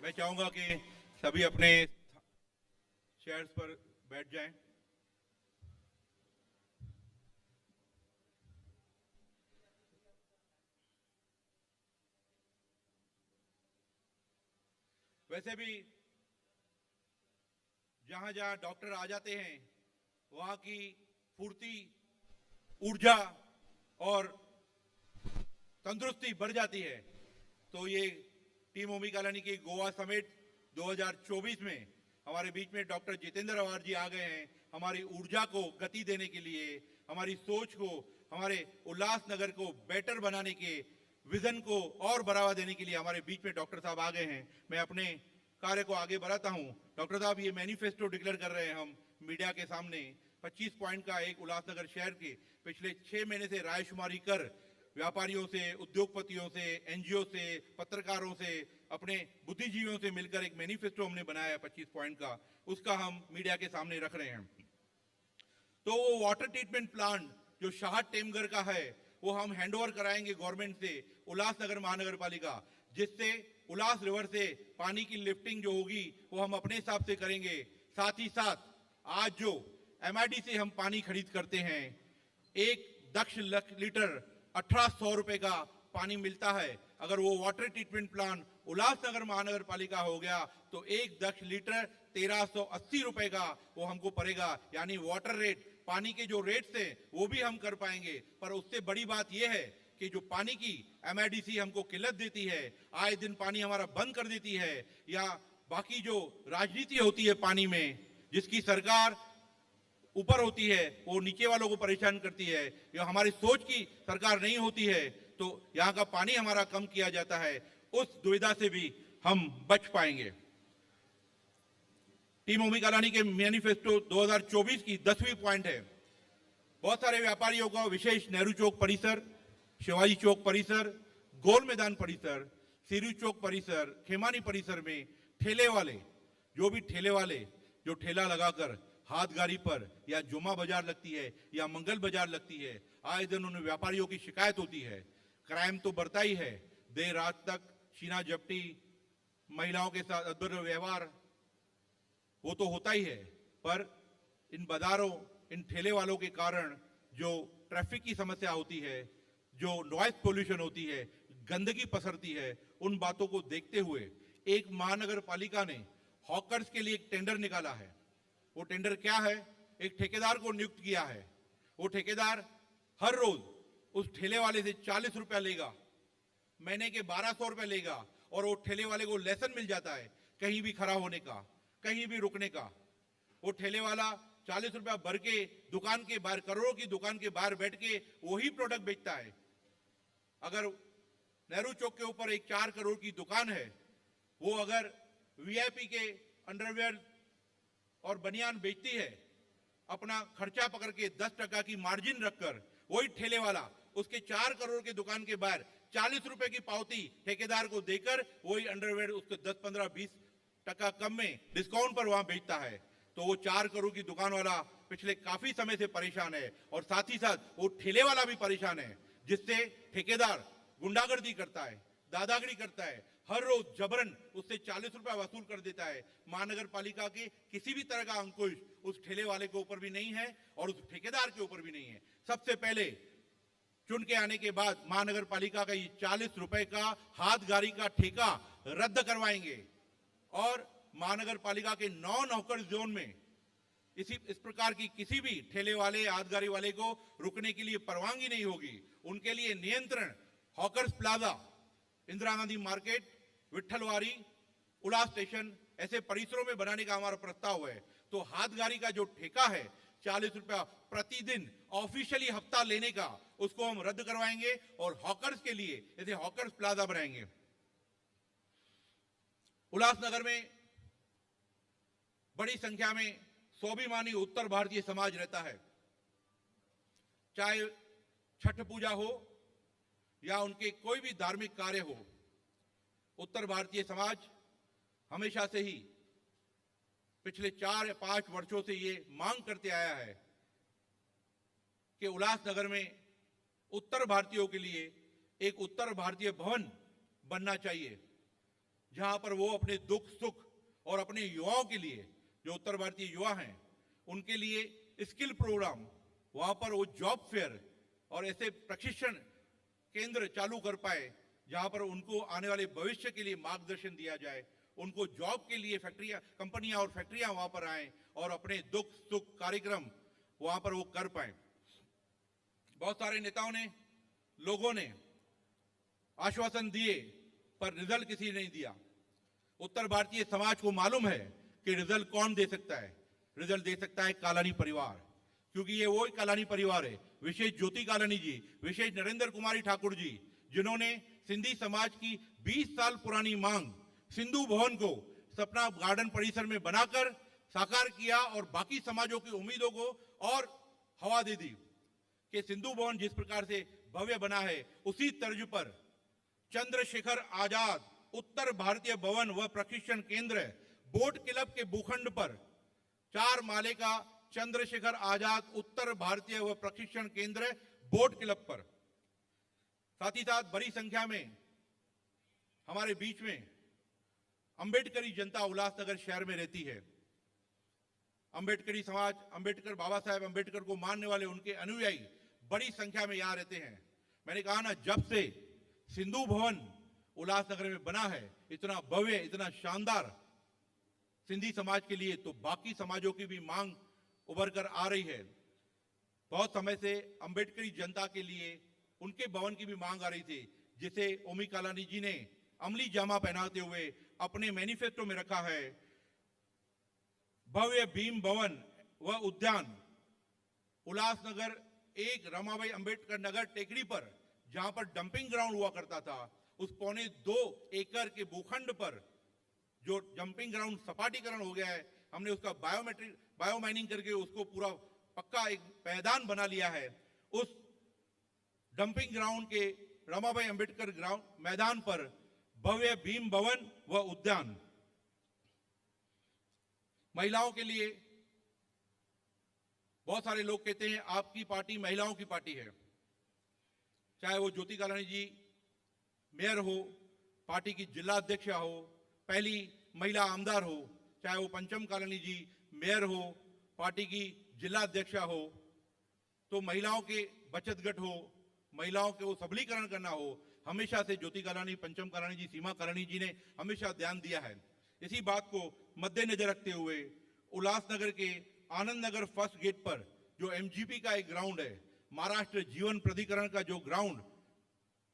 मैं चाहूंगा कि सभी अपने चेयर्स पर बैठ जाएं। वैसे भी जहां जहां डॉक्टर आ जाते हैं वहां की फुर्ती, ऊर्जा और तंदुरुस्ती बढ़ जाती है। तो ये टीम ओमी कालानी की गोवा समिट 2024 में हमारे बीच में डॉक्टर जितेंद्र अवार्ड जी आ गए हैं। हमारी ऊर्जा को गति देने के लिए, हमारी सोच को, हमारे उल्लासनगर को बेटर बनाने के विजन को और बढ़ावा देने के लिए हमारे बीच में डॉक्टर साहब आ गए हैं। मैं अपने कार्य को आगे बढ़ाता हूं। डॉक्टर साहब, ये मैनिफेस्टो डिक्लेयर कर रहे हैं हम मीडिया के सामने, 25 पॉइंट का एक उल्लासनगर शहर के पिछले 6 महीने से रायशुमारी कर व्यापारियों से, उद्योगपतियों से, एनजीओ से, पत्रकारों से, अपने बुद्धिजीवियों से मिलकर एक मैनिफेस्टो हमने बनाया है 25 पॉइंट का, उसका हम मीडिया के सामने रख रहे हैं। तो वो वाटर ट्रीटमेंट प्लांट जो शाहद टेमगर का है वो हम हैंडओवर कराएंगे गवर्नमेंट से, उल्लासनगर महानगर पालिका, जिससे उल्लास रिवर से पानी की लिफ्टिंग जो होगी वो हम अपने हिसाब से करेंगे। साथ ही साथ आज जो एमआईडी से हम पानी खरीद करते हैं, 1 दक्ष लीटर 1800 रुपए का पानी मिलता है। अगर वो वाटर ट्रीटमेंट प्लांट उल्लासनगर महानगर पालिका हो गया तो 1 दक्ष लीटर 1380 रुपए का वो हमको पड़ेगा। यानी वाटर रेट, पानी के जो रेट्स हैं वो भी हम कर पाएंगे। पर उससे बड़ी बात यह है कि जो पानी की एमआईडीसी हमको किल्लत देती है, आए दिन पानी हमारा बंद कर देती है, या बाकी जो राजनीति होती है पानी में, जिसकी सरकार ऊपर होती है वो नीचे वालों को परेशान करती है, या हमारी सोच की सरकार नहीं होती है तो यहाँ का पानी हमारा कम किया जाता है, उस दुविधा से भी हम बच पाएंगे। टीम ओमी कालानी के मैनिफेस्टो 2024 की 10वीं पॉइंट है, बहुत सारे व्यापारियों को विशेष नेहरू चौक परिसर, शिवाजी चौक परिसर, गोल मैदान परिसर, सीरू चौक परिसर, खेमानी परिसर में ठेले वाले, जो भी ठेले वाले जो ठेला लगाकर हाथगारी पर या जुमा बाजार लगती है या मंगल बाजार लगती है, आए दिन उन व्यापारियों की शिकायत होती है। क्राइम तो बढ़ता ही है, देर रात तक छीना झपटी, महिलाओं के साथ अभद्र व्यवहार वो तो होता ही है, पर इन बाजारों, इन ठेले वालों के कारण जो ट्रैफिक की समस्या होती है, जो नॉइस पोल्यूशन होती है, गंदगी पसरती है, उन बातों को देखते हुए एक महानगर पालिका ने हॉकर्स के लिए एक टेंडर निकाला है। वो टेंडर क्या है? एक ठेकेदार को नियुक्त किया है। वो ठेकेदार हर रोज उस ठेले वाले से 40 रुपया लेगा, महीने के 1200 रुपए लेगा, और वो ठेले वाले को लेसन मिल जाता है कहीं भी खड़ा होने का, कहीं भी रुकने का। वो ठेले वाला 40 रुपया भर के दुकान के बाहर, करोड़ों की दुकान के बाहर बैठ के वही प्रोडक्ट बेचता है। अगर नेहरू चौक के ऊपर एक 4 करोड़ की दुकान है, वो अगर वीआईपी के अंडरवेयर और बनियान बेचती है, अपना खर्चा पकड़ के 10% की मार्जिन रखकर, वही ठेले वाला उसके 4 करोड़ के दुकान के बाहर 40 रुपए की पावती ठेकेदार को देकर वही अंडरवेयर उसको 10, 15, 20% कम में डिस्काउंट पर वहां बेचता है। तो वो 4 करोड़ की दुकान वाला पिछले काफी समय से परेशान है, और साथ ही साथ वो ठेले वाला भी परेशान है, जिससे ठेकेदार गुंडागर्दी करता है, दादागिरी करता है, हर रोज जबरन उससे 40 रुपया वसूल कर देता है। महानगर पालिका के किसी भी तरह का अंकुश उस ठेले वाले के ऊपर भी नहीं है और उस ठेकेदार के ऊपर भी नहीं है। सबसे पहले चुन के आने के बाद महानगर पालिका का ये 40 रुपए का हाथगारी का ठेका रद्द करवाएंगे, और महानगर पालिका के 9 नौकर जोन में इस प्रकार की किसी भी ठेले वाले, हाथगारी वाले को रुकने के लिए परवानगी नहीं होगी। उनके लिए नियंत्रण hawkers plaza, Indira Gandhi market, Vitthalwadi, Ulhas station ऐसे परिसरों में बनाने का हमारा प्रस्ताव है। तो हाथगारी का जो ठेका है 40 रुपया प्रतिदिन ऑफिशियली हफ्ता लेने का, उसको हम रद्द करवाएंगे और हॉकर्स के लिए ऐसे हॉकर्स प्लाजा बनाएंगे। उल्लासनगर में बड़ी संख्या में स्वाभिमानी उत्तर भारतीय समाज रहता है, चाहे छठ पूजा हो या उनके कोई भी धार्मिक कार्य हो। उत्तर भारतीय समाज हमेशा से ही पिछले 4 या 5 वर्षों से ये मांग करते आया है कि उल्लासनगर में उत्तर भारतीयों के लिए एक उत्तर भारतीय भवन बनना चाहिए, जहां पर वो अपने दुख सुख और अपने युवाओं के लिए, जो उत्तर भारतीय युवा हैं, उनके लिए स्किल प्रोग्राम, वहां पर वो जॉब फेयर और ऐसे प्रशिक्षण केंद्र चालू कर पाए, जहां पर उनको आने वाले भविष्य के लिए मार्गदर्शन दिया जाए, उनको जॉब के लिए फैक्ट्रियां, कंपनियां और फैक्ट्रियां वहां पर आए और अपने दुख सुख कार्यक्रम वहां पर वो कर पाए। बहुत सारे नेताओं ने, लोगों ने आश्वासन दिए, पर रिजल्ट किसी ने नहीं दिया। उत्तर भारतीय समाज को मालूम है कि रिजल्ट कौन दे सकता है। रिजल्ट दे सकता है कालानी परिवार, क्योंकि ये वही कालानी परिवार है, विशेष ज्योति कालानी जी, विशेष नरेंद्र कुमारी ठाकुर जी, जिन्होंने सिंधी समाज की 20 साल पुरानी मांग सिंधु भवन को सपना गार्डन परिसर में बनाकर साकार किया और बाकी समाजों की उम्मीदों को और हवा दे दी कि सिंधु भवन जिस प्रकार से भव्य बना है, उसी तर्ज पर चंद्रशेखर आजाद उत्तर भारतीय भवन व प्रशिक्षण केंद्र बोट क्लब के भूखंड पर 4 माले का चंद्रशेखर आजाद उत्तर भारतीय व प्रशिक्षण केंद्र बोट क्लब पर। साथ ही साथ बड़ी संख्या में हमारे बीच में अंबेडकरी जनता उल्लासनगर शहर में रहती है। अंबेडकरी समाज, अंबेडकर, बाबा साहेब अंबेडकर को मानने वाले उनके अनुयायी बड़ी संख्या में यहां रहते हैं। मैंने कहा ना, जब से सिंधु भवन उल्लासनगर में बना है, इतना भव्य, इतना शानदार सिंधी समाज के लिए, तो बाकी समाजों की भी मांग उभर कर आ रही है। बहुत समय से अंबेडकरी जनता के लिए उनके भवन की भी मांग आ रही थी, जिसे ओमी कालानी जी ने अमली जामा पहनाते हुए अपने मैनिफेस्टो में रखा है। भव्य भीम भवन व उद्यान उल्लासनगर, एक रमाबाई अंबेडकर नगर टेकरी पर जहां पर डंपिंग ग्राउंड हुआ करता था, उस 2.25 एकड़ के भूखंड पर जो डंपिंग ग्राउंड सपाटीकरण हो गया है, हमने उसका बायो माइनिंग करके उसको पूरा पक्का एक मैदान बना लिया है। उस डंपिंग ग्राउंड के रमाबाई अंबेडकर ग्राउंड मैदान पर भव्य भीम भवन व उद्यान। महिलाओं के लिए बहुत सारे लोग कहते हैं आपकी पार्टी महिलाओं की पार्टी है, चाहे वो ज्योति कालानी जी मेयर हो, पार्टी की जिला अध्यक्षा हो, पहली महिला आमदार हो, चाहे वो पंचम कालानी जी मेयर हो, पार्टी की जिला अध्यक्षा हो, तो महिलाओं के बचत गट हो, महिलाओं के सबलीकरण करना हो, हमेशा से ज्योति कालानी, पंचम कालानी जी, सीमा कालानी जी ने हमेशा ध्यान दिया है। इसी बात को मद्देनजर रखते हुए उल्लासनगर के आनंद नगर फर्स्ट गेट पर जो एमजीपी का एक ग्राउंड है, महाराष्ट्र जीवन प्राधिकरण का जो ग्राउंड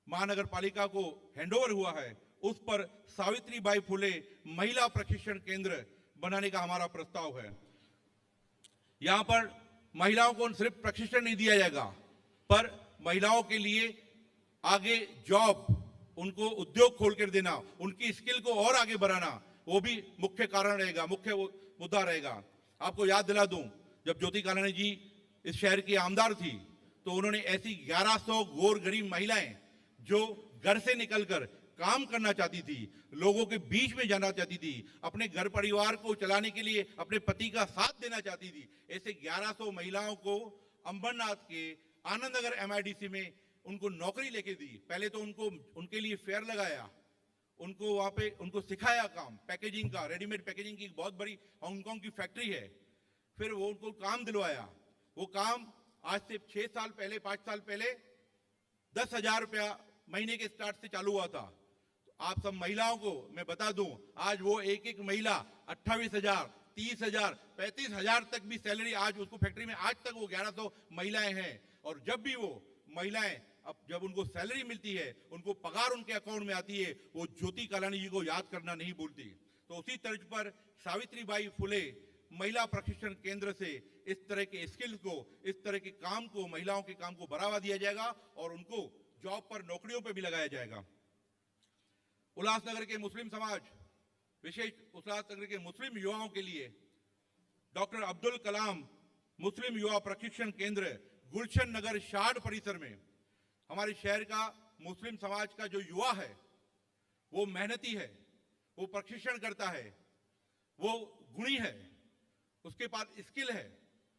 महानगर पालिका को हैंडओवर हुआ है, उस पर सावित्रीबाई फुले महिला प्रशिक्षण केंद्र बनाने का हमारा प्रस्ताव है। यहां पर महिलाओं को सिर्फ प्रशिक्षण नहीं दिया जाएगा, पर महिलाओं के लिए आगे जॉब, उनको उद्योग खोल कर देना, उनकी स्किल को और आगे बढ़ाना, वो भी मुख्य कारण रहेगा, मुख्य मुद्दा रहेगा। आपको याद दिला दूं, जब ज्योति कालानी जी इस शहर की आमदार थी, तो उन्होंने ऐसी 1100 गोर गरीब महिलाएं जो घर से निकलकर काम करना चाहती थी, लोगों के बीच में जाना चाहती थी, अपने घर परिवार को चलाने के लिए अपने पति का साथ देना चाहती थी, ऐसे 1100 महिलाओं को अंबरनाथ के आनंद नगर एमआईडीसी में उनको नौकरी लेके दी। पहले तो उनके लिए फेयर लगाया, उनको वहां पे उनको सिखाया काम पैकेजिंग का, रेडीमेड पैकेजिंग की बहुत बड़ी हांगकांग की फैक्ट्री है। फिर वो उनको काम दिलवाया। वो काम आज से 6 साल पहले, 5 साल पहले 10,000 रुपया महीने के स्टार्ट से चालू हुआ था। तो आप सब महिलाओं को मैं बता दूं, आज वो एक महिला 28,000, 30,000, 35,000 तक भी सैलरी आज उसको फैक्ट्री में, आज तक वो 1100 महिलाएं हैं। और जब भी वो महिलाएं अब जब उनको सैलरी मिलती है, उनको पगार उनके अकाउंट में आती है, वो ज्योति कालानी जी को याद करना नहीं भूलती। तो उसी तर्ज पर सावित्रीबाई फुले महिला प्रशिक्षण केंद्र से इस तरह के स्किल्स को, इस तरह के काम को, महिलाओं के काम को बढ़ावा दिया जाएगा और उनको जॉब पर, नौकरियों पर भी लगाया जाएगा। उल्लासनगर के मुस्लिम समाज, विशेष उल्लासनगर के मुस्लिम युवाओं के लिए डॉक्टर अब्दुल कलाम मुस्लिम युवा प्रशिक्षण केंद्र गुलशन नगर शार्ड परिसर में, हमारे शहर का मुस्लिम समाज का जो युवा है वो मेहनती है, वो प्रशिक्षण करता है, वो गुणी है, उसके पास स्किल है,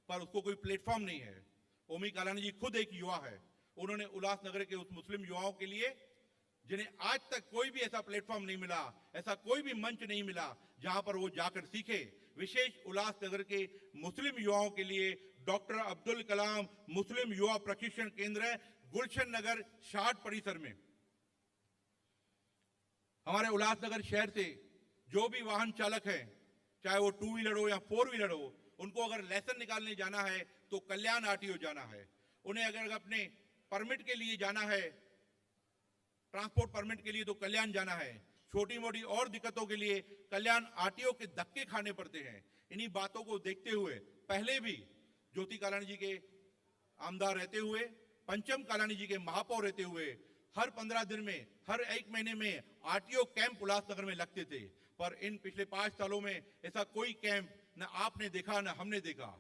पर उसको कोई प्लेटफॉर्म नहीं है। ओमी कालानी जी खुद एक युवा है। उन्होंने उल्लासनगर के उस मुस्लिम युवाओं के लिए, जिन्हें आज तक कोई भी ऐसा प्लेटफॉर्म नहीं मिला, ऐसा कोई भी मंच नहीं मिला जहां पर वो जाकर सीखे, विशेष उल्लासनगर के मुस्लिम युवाओं के लिए डॉक्टर अब्दुल कलाम मुस्लिम युवा प्रशिक्षण केंद्र गुलशन नगर शार्ड परिसर में। हमारे उल्लासनगर शहर से जो भी वाहन चालक है, चाहे वो 2 व्हीलर हो या 4 व्हीलर हो, उनको अगर लाइसेंस निकालने जाना है तो कल्याण आरटीओ जाना है। उन्हें अगर अपने परमिट के लिए जाना है, ट्रांसपोर्ट परमिट के लिए, तो कल्याण जाना है। छोटी मोटी और दिक्कतों के लिए कल्याण आरटीओ के धक्के खाने पड़ते हैं। इन्हीं बातों को देखते हुए पहले भी ज्योति कालानी जी के आमदार रहते हुए, पंचम कालानी जी के महापौर रहते हुए, हर 15 दिन में, हर 1 महीने में आरटीओ कैंप उल्लासनगर में लगते थे। पर इन पिछले 5 सालों में ऐसा कोई कैंप न आपने देखा न हमने देखा।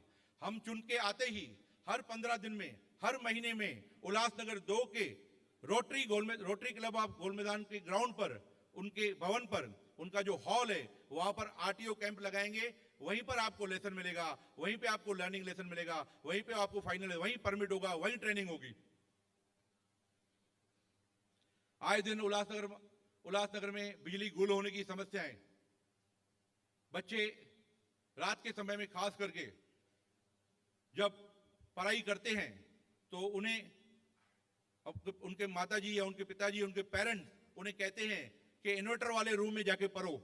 हम चुन के आते ही हर 15 दिन में, हर महीने में उल्लासनगर 2 के रोटरी क्लब ऑफ गोल मैदान के ग्राउंड पर, उनके भवन पर, उनका जो हॉल है वहां पर आरटीओ कैंप लगाएंगे। वहीं पर आपको लेसन मिलेगा, वहीं पे आपको लर्निंग लेसन मिलेगा, वहीं पे आपको फाइनल, वहीं परमिट होगा, वहीं ट्रेनिंग होगी। आए दिन उल्लासनगर में बिजली गुल होने की समस्याएं, बच्चे रात के समय में खास करके जब पढ़ाई करते हैं तो उनके माताजी या उनके पिताजी, उनके पेरेंट्स उन्हें कहते हैं कि इन्वर्टर वाले रूम में जाके पढ़ो,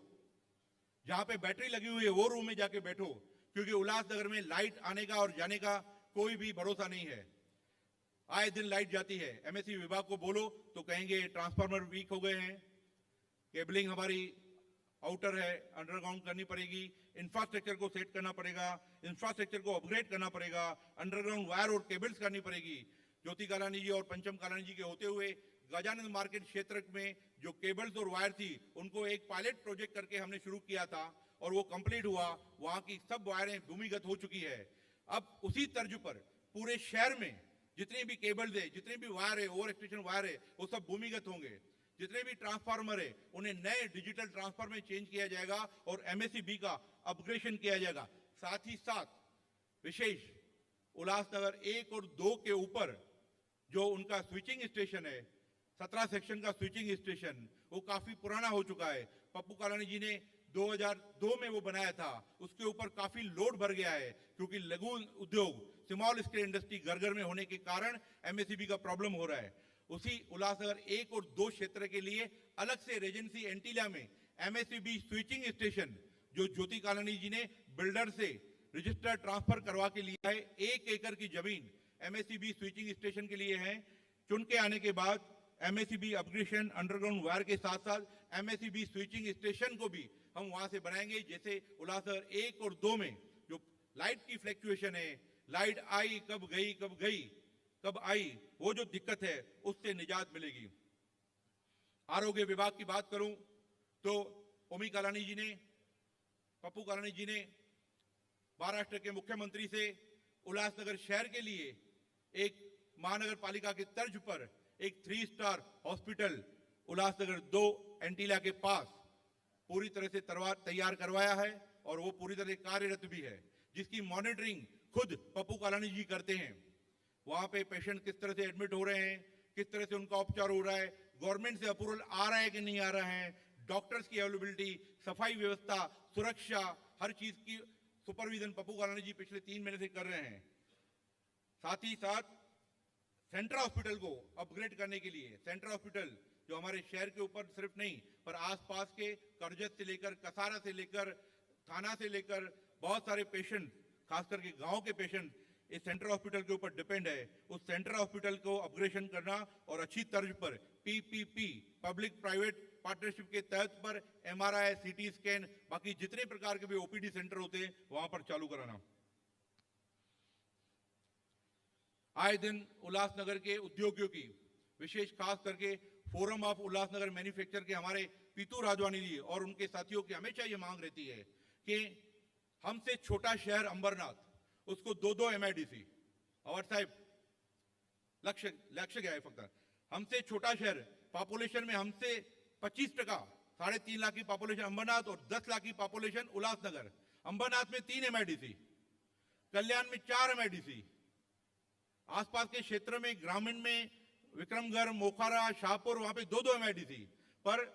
जहां पे बैटरी लगी हुई है वो रूम में जाके बैठो, क्योंकि उल्लासनगर में लाइट आने का और जाने का कोई भी भरोसा नहीं है। आए दिन लाइट जाती है। एमएससी विभाग को बोलो तो कहेंगे ट्रांसफार्मर वीक हो गए हैं, केबलिंग हमारी आउटर है, अंडरग्राउंड करनी पड़ेगी, इंफ्रास्ट्रक्चर को सेट करना पड़ेगा, इंफ्रास्ट्रक्चर को अपग्रेड करना पड़ेगा, अंडरग्राउंड वायर और केबल्स करनी पड़ेगी। ज्योति कालानी जी और पंचम कालानी जी के होते हुए गजानंद मार्केट क्षेत्र में जो केबल्स और वायर थी उनको एक पायलट प्रोजेक्ट करके हमने शुरू किया था और वो कंप्लीट हुआ। वहां की सब वायरें भूमिगत हो चुकी है। अब उसी तर्ज पर पूरे शहर में जितनी भी केबल्स है, जितने भी वायर है, ओवर एक्सटेंशन वायर है, वो सब भूमिगत होंगे। जितने भी ट्रांसफार्मर है उन्हें नए डिजिटल ट्रांसफार्मर में चेंज किया जाएगा और एमएससीबी का अपग्रेडेशन किया जाएगा। साथ ही साथ विशेष उल्लासनगर 1 और 2 के ऊपर जो उनका स्विचिंग स्टेशन है, 17 सेक्शन का स्विचिंग स्टेशन, वो काफी पुराना हो चुका है। पप्पू कालानी जी ने 2002 में वो बनाया था, उसके ऊपर काफी लोड भर गया है क्योंकि लघु उद्योग, स्मॉल स्केल इंडस्ट्री घर घर में होने के कारण एमएससीबी का प्रॉब्लम हो रहा है। उसी उल्लासनगर 1 और 2 क्षेत्र के लिए अलग से रेजेंसी एंटीला में एमएससीबी स्विचिंग स्टेशन जो ज्योति कालानी जी ने बिल्डर से रजिस्टर ट्रांसफर करवा के लिया है, 1 एकड़ की जमीन एमएससीबी स्विचिंग स्टेशन के लिए है। चुन के आने के बाद एमएससीबी अपग्रेडेशन अंडरग्राउंड वायर के साथ साथ एमएससीबी स्विचिंग स्टेशन को भी हम वहां से बनाएंगे। जैसे उल्लासनगर 1 और 2 में जो लाइट की फ्लैक्चुएशन है, लाइट आई कब गई कब गई कब आई, वो जो दिक्कत है उससे निजात मिलेगी। आरोग्य विभाग की बात करूं तो ओमी कालानी जी ने, पप्पू कालानी जी ने महाराष्ट्र के मुख्यमंत्री से उल्लासनगर शहर के लिए एक महानगर पालिका के तर्ज पर एक 3 स्टार हॉस्पिटल उल्लासनगर 2 एंटीला के पास पूरी तरह से तैयार करवाया है और वो पूरी तरह कार्यरत भी है, जिसकी मॉनिटरिंग खुद पप्पू कालानी जी करते हैं। वहां पे पेशेंट किस तरह से एडमिट हो रहे हैं, किस तरह से उनका उपचार हो रहा है, गवर्नमेंट से अप्रूवल आ रहा है कि नहीं आ रहा है, डॉक्टर्स की अवेलेबिलिटी, सफाई व्यवस्था, सुरक्षा, हर चीज की सुपरविजन पप्पू कालानी जी पिछले 3 महीने से कर रहे हैं। साथ ही साथ सेंट्रल हॉस्पिटल को अपग्रेड करने के लिए, सेंट्रल हॉस्पिटल जो हमारे शहर के ऊपर सिर्फ नहीं पर आसपास के करजत से लेकर, कसारा से लेकर, थाना से लेकर बहुत सारे पेशेंट, खास करके गांव के पेशेंट इस सेंट्रल हॉस्पिटल के ऊपर डिपेंड है। उस सेंट्रल हॉस्पिटल को अपग्रेडेशन करना और अच्छी तर्ज पर पीपीपी, पब्लिक प्राइवेट पार्टनरशिप के तहत पर एमआरआई, सीटी स्कैन, बाकी जितने प्रकार के भी ओपीडी सेंटर होते हैं वहां पर चालू कराना। आए दिन उल्लासनगर के उद्योगियों की, विशेष खास करके फोरम ऑफ उल्लासनगर मैन्युफैक्चर के हमारे पीतू राजवानी जी और उनके साथियों की हमेशा ये मांग रहती है कि हमसे छोटा शहर अंबरनाथ, उसको 2-2 एमआईडीसी, और साहब लक्ष्य क्या है फक्त, हमसे छोटा शहर पॉपुलेशन में हमसे 25%, 3.5 लाख की पॉपुलेशन अंबरनाथ और 10 लाख की पॉपुलेशन उल्लासनगर। अंबरनाथ में 3 एमआईडीसी, कल्याण में 4 एमआईडीसी, आसपास के क्षेत्र में ग्रामीण में विक्रमगढ़, मोखारा, शाहपुर, वहां पे 2-2 एमआईडीसी। पर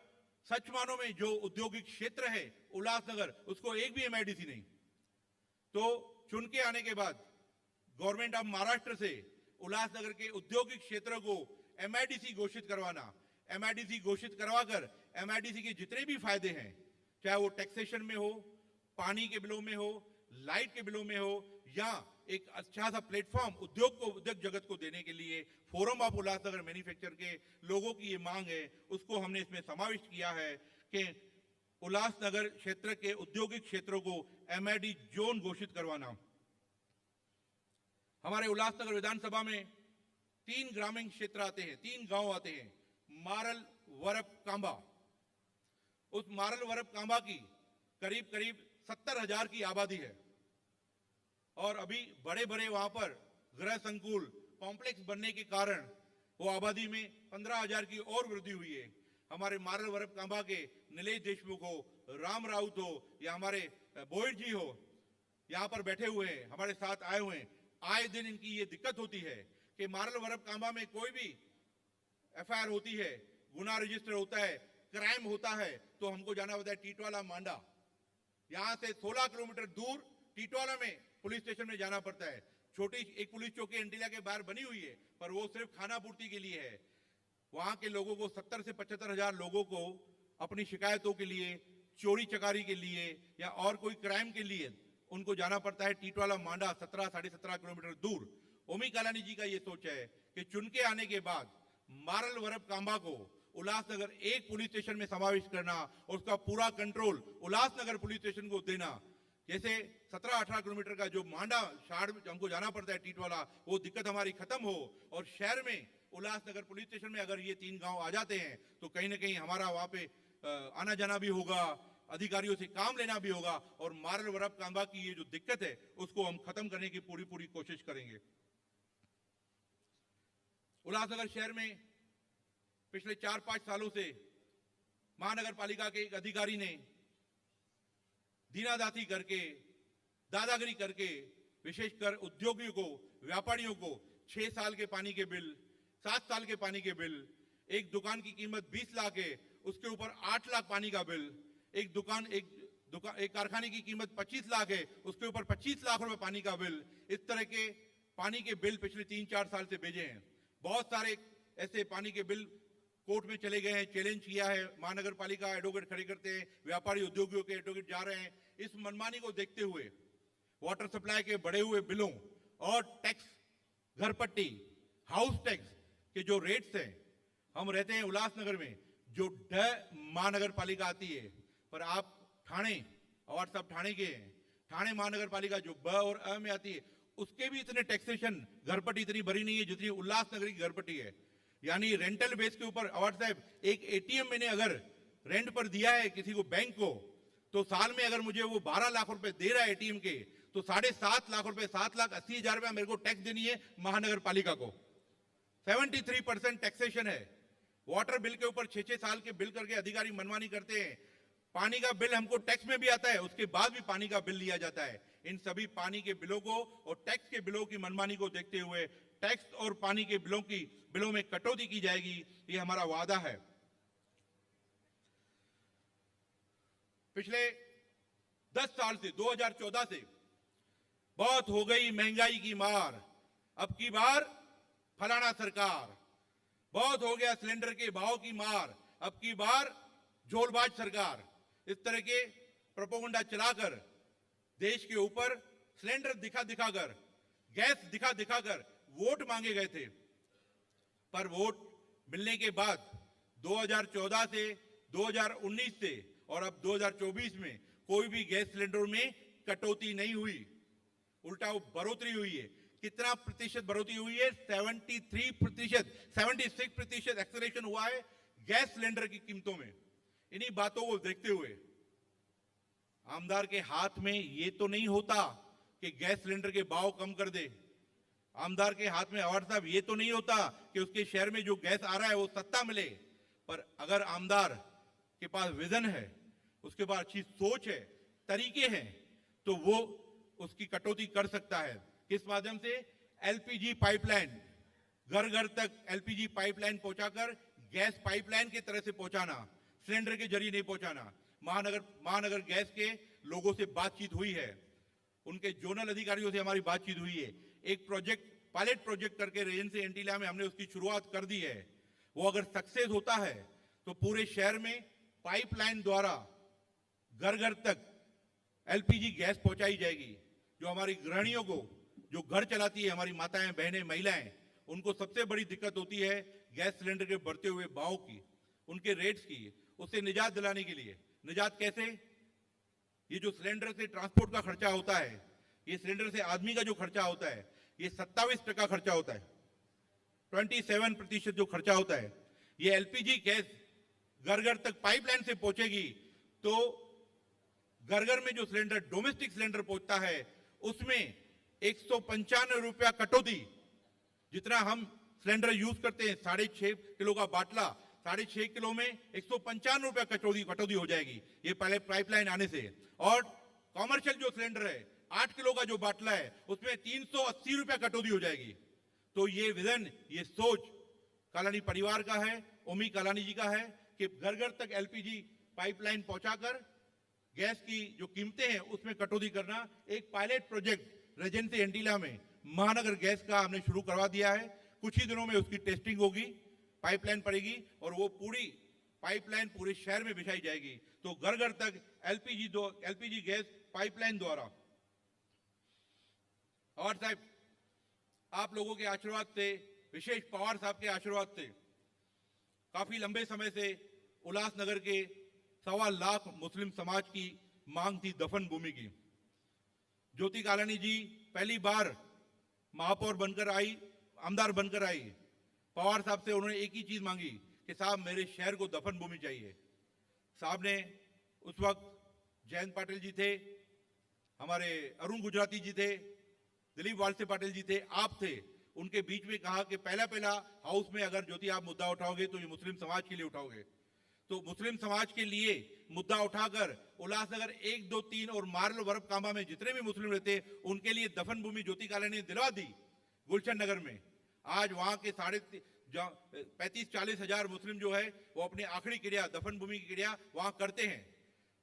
सच मानो में जो औद्योगिक क्षेत्र है उल्लासनगर, उसको एक भी एमआईडीसी नहीं। तो चुन के आने के बाद गवर्नमेंट ऑफ महाराष्ट्र से उल्लासनगर के औद्योगिक क्षेत्र को एमआईडीसी घोषित करवाना, एमआईडीसी घोषित करवाकर एमआईडीसी के जितने भी फायदे हैं, चाहे वो टैक्सेशन में हो, पानी के बिलों में हो, लाइट के बिलों में हो, या एक अच्छा सा प्लेटफॉर्म उद्योग जगत को देने के लिए फोरम ऑफ उल्लासनगर मैन्युफैक्चर के लोगों की ये मांग है, उसको हमने इसमें समाविष्ट किया है कि उल्लासनगर क्षेत्र के औद्योगिक क्षेत्रों को एमआईडी जोन घोषित करवाना। हमारे उल्लासनगर विधानसभा में 3 ग्रामीण क्षेत्र आते हैं, 3 गांव आते हैं, मारल, वरप, कांबा। उस मारल, वरप, कांबा की करीब 70,000 की आबादी है और अभी बड़े बड़े वहां पर गृह संकुल, कॉम्प्लेक्स बनने के कारण वो आबादी में 15,000 की और वृद्धि हुई है। हमारे मारल वरप कांबा के नीलेश देशमुख हो, राम राउत हो या हमारे बोइड जी हो, यहाँ पर बैठे हुए हैं, हमारे साथ आए हुए हैं। आए दिन इनकी ये दिक्कत होती है कि मारल वरप कांबा में कोई भी एफआईआर होती है, गुना रजिस्टर होता है, क्राइम होता है, तो हमको जाना होता है टीटवाला मांडा। यहां से 16 किलोमीटर दूर टीटवाला में पुलिस स्टेशन में जाना पड़ता है। छोटी एक पुलिस चौकी एंटीला के बाहर बनी हुई है, पर वो सिर्फ खाना पूर्ति के लिए है। वहां के लोगों को 70 से 75 हजार लोगों को अपनी शिकायतों के लिए, चोरी चकारी के लिए या और कोई क्राइम के लिए उनको जाना पड़ता है टीटवाला मांडा, 17 साढ़े 17 किलोमीटर दूर। ओमी कालानी जी का ये सोच है कि चुन के आने के बाद मारल वरप कांबा को उल्लासनगर एक पुलिस स्टेशन में समावेश करना और उसका पूरा कंट्रोल उल्लासनगर पुलिस स्टेशन को देना। जैसे 17-18 किलोमीटर का जो मांडा शाड़ हमको जाना पड़ता है टीटवाला, वो दिक्कत हमारी खत्म हो और शहर में उल्लासनगर पुलिस स्टेशन में अगर ये 3 गांव आ जाते हैं तो कहीं ना कहीं हमारा वहां पे आना जाना भी होगा, अधिकारियों से काम लेना भी होगा और मारल वरप कांबा की ये जो दिक्कत है उसको हम खत्म करने की पूरी कोशिश करेंगे। उल्लासनगर शहर में पिछले 4-5 सालों से महानगर पालिका के एक अधिकारी ने दीनादाती करके, दादागिरी करके, विशेषकर उद्योगियों को, व्यापारियों को 6 साल के पानी के बिल, 7 साल के पानी के बिल, एक दुकान की कीमत 20 लाख है उसके ऊपर 8 लाख पानी का बिल, एक कारखाने की कीमत 25 लाख है उसके ऊपर 25 लाख रुपए पानी का बिल, इस तरह के पानी के बिल पिछले 3-4 साल से भेजे हैं। बहुत सारे ऐसे पानी के बिल कोर्ट में चले गए हैं, चैलेंज किया है, महानगर पालिका एडवोकेट खड़े करते हैं, व्यापारी उद्योगियों के एडवोकेट जा रहे हैं। इस मनमानी को देखते हुए वाटर सप्लाई के बढ़े हुए बिलों और टैक्स, घर पट्टी, हाउस टैक्स के जो रेट्स हैं, हम रहते हैं उल्लासनगर में, जो महानगर पालिका आती है, पर आप ठाणे, और सब ठाणे के हैं, ठाणे महानगर पालिका जो ब और अ में आती है उसके भी इतने टैक्सेशन, घरपट्टी इतनी भरी नहीं है जितनी उल्लासनगर की घरपट्टी है। यानी रेंटल बेस के ऊपर अवार्ड साहब, एक एटीएम मैंने अगर रेंट पर दिया है किसी को बैंक को, तो साल में अगर मुझे वो 12 लाख रुपए दे रहा है एटीएम के, तो 7.5 लाख रुपए, 7,80,000 रुपया मेरे को टैक्स देनी है महानगर पालिका को। 73% टैक्सेशन है। वाटर बिल के ऊपर 6-6 साल के बिल करके अधिकारी मनमानी करते हैं। पानी का बिल हमको टैक्स में भी आता है, उसके बाद भी पानी का बिल लिया जाता है। इन सभी पानी के बिलों को और टैक्स के बिलों की मनमानी को देखते हुए टैक्स और पानी के बिलों में कटौती की जाएगी, ये हमारा वादा है। पिछले 10 साल से, 2014 से बहुत हो गई महंगाई की मार, अब की बार फलाना सरकार, बहुत हो गया सिलेंडर के भाव की मार, अब की बार झोलबाज सरकार। इस तरह के प्रोपोगंडा चलाकर देश के ऊपर सिलेंडर दिखाकर, गैस दिखाकर वोट मांगे गए थे। पर वोट मिलने के बाद 2014 से, 2019 से और अब 2024 में कोई भी गैस सिलेंडर में कटौती नहीं हुई, उल्टा बढ़ोतरी हुई है। कितना प्रतिशत बढ़ोतरी हुई है? 73%, 76% एक्सेलरेशन हुआ है गैस सिलेंडर की कीमतों में। इन्हीं बातों को देखते हुए आमदार के हाथ में ये तो नहीं होता कि गैस सिलेंडर के भाव कम कर दे। आमदार के हाथ में अवार्ड साहब ये तो नहीं होता कि उसके शहर में जो गैस आ रहा है वो सस्ता मिले। पर अगर आमदार के पास विजन है, उसके पास अच्छी सोच है, तरीके हैं, तो वो उसकी कटौती कर सकता है। किस माध्यम से? एलपीजी पाइपलाइन, घर घर तक एलपीजी पाइपलाइन पहुंचाकर गैस पाइपलाइन की तरह से पहुंचाना, सिलेंडर के जरिए नहीं पहुंचाना। महानगर गैस के लोगों से बातचीत हुई है, उनके जोनल अधिकारियों से हमारी बातचीत हुई है। एक प्रोजेक्ट, पायलट प्रोजेक्ट करके रेजेंसी एंटीला में हमने उसकी शुरुआत कर दी है। वो अगर सक्सेस होता है तो पूरे शहर में पाइपलाइन द्वारा घर घर तक एलपीजी गैस पहुंचाई जाएगी। जो हमारी गृहिणियों को, जो घर चलाती है, हमारी माताएं, बहनें, महिलाएं, उनको सबसे बड़ी दिक्कत होती है गैस सिलेंडर के बढ़ते हुए भाव की, उनके रेट्स की। उससे निजात दिलाने के लिए, निजात कैसे? ये जो सिलेंडर से ट्रांसपोर्ट का खर्चा होता है, ये सिलेंडर से आदमी का जो खर्चा होता है, ये 27% खर्चा होता है, 27% जो खर्चा होता है, ये एलपीजी गैस घर घर तक पाइपलाइन से पहुंचेगी तो घर घर में जो सिलेंडर, डोमेस्टिक सिलेंडर पहुंचता है, उसमें 195 रुपया कटौती जितना हम सिलेंडर यूज करते हैं 6.5 किलो का बाटला, 6.5 किलो में 195 रुपया कटौती हो जाएगी ये पहले पाइपलाइन आने से। और कॉमर्शियल जो सिलेंडर है 8 किलो का जो बाटला है उसमें 380 रुपया कटौती हो जाएगी। तो ये विजन, ये सोच कालानी परिवार का है, ओमी कालानी जी का है कि घर घर तक एलपीजी पाइपलाइन पहुंचाकर गैस की जो कीमतें हैं उसमें कटौती करना। एक पायलट प्रोजेक्ट रेजेंसी एंटीला में महानगर गैस का हमने शुरू करवा दिया है। कुछ ही दिनों में उसकी टेस्टिंग होगी, पाइपलाइन पड़ेगी और वो पूरी पाइपलाइन पूरे शहर में बिछाई जाएगी। तो घर घर तक एलपीजी गैस पाइपलाइन द्वारा। और साहब, आप लोगों के आशीर्वाद से, विशेष पवार साहब के आशीर्वाद से, काफी लंबे समय से उल्लासनगर के 1.25 लाख मुस्लिम समाज की मांग थी दफन भूमि की। ज्योति कालानी जी पहली बार महापौर बनकर आई, आमदार बनकर आई। पवार साहब से उन्होंने एक ही चीज मांगी कि साहब मेरे शहर को दफन भूमि चाहिए। साहब ने उस वक्त जयंत पाटिल जी थे, हमारे अरुण गुजराती जी थे, दिलीप वालसे पाटिल जी थे, आप थे। उनके बीच में कहा कि पहला हाउस में अगर ज्योति आप मुद्दा उठाओगे तो ये मुस्लिम समाज के लिए उठाओगे। तो मुस्लिम समाज के लिए मुद्दा उठाकर उल्लासनगर 1, 2, 3 और मार्ल वरब कामा में जितने भी मुस्लिम रहते उनके लिए दफन भूमि ज्योति कालानी ने दिलवा दी गुलशन नगर में। आज वहां के 35-40 हजार मुस्लिम जो है वो अपनी आखिरी क्रिया, दफन भूमि की क्रिया वहां करते हैं।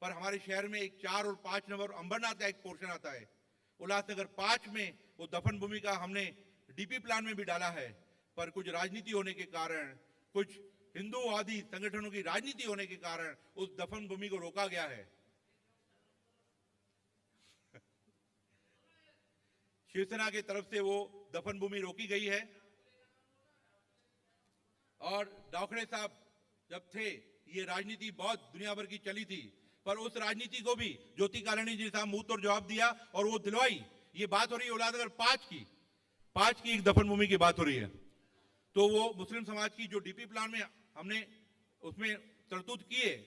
पर हमारे शहर में एक 4 और 5 नंबर अंबरनाथ का एक पोर्शन आता है। उल्लासनगर 5 में वो दफन भूमि का हमने डीपी प्लान में भी डाला है, पर कुछ राजनीति होने के कारण, कुछ हिंदूवादी संगठनों की राजनीति होने के कारण उस दफन भूमि को रोका गया है। शिवसेना की तरफ से वो दफन भूमि रोकी गई है। और डावखरे साहब जब थे, ये राजनीति बहुत दुनिया भर की चली थी, पर उस राजनीति को भी ज्योति कालानी जी साहब मुंह तोड़ जवाब दिया और वो दिलवाई। ये बात हो रही है उल्लासनगर 5 की एक दफन भूमि की बात हो रही है। तो वो मुस्लिम समाज की जो डीपी प्लान में हमने उसमें तरतूत की है,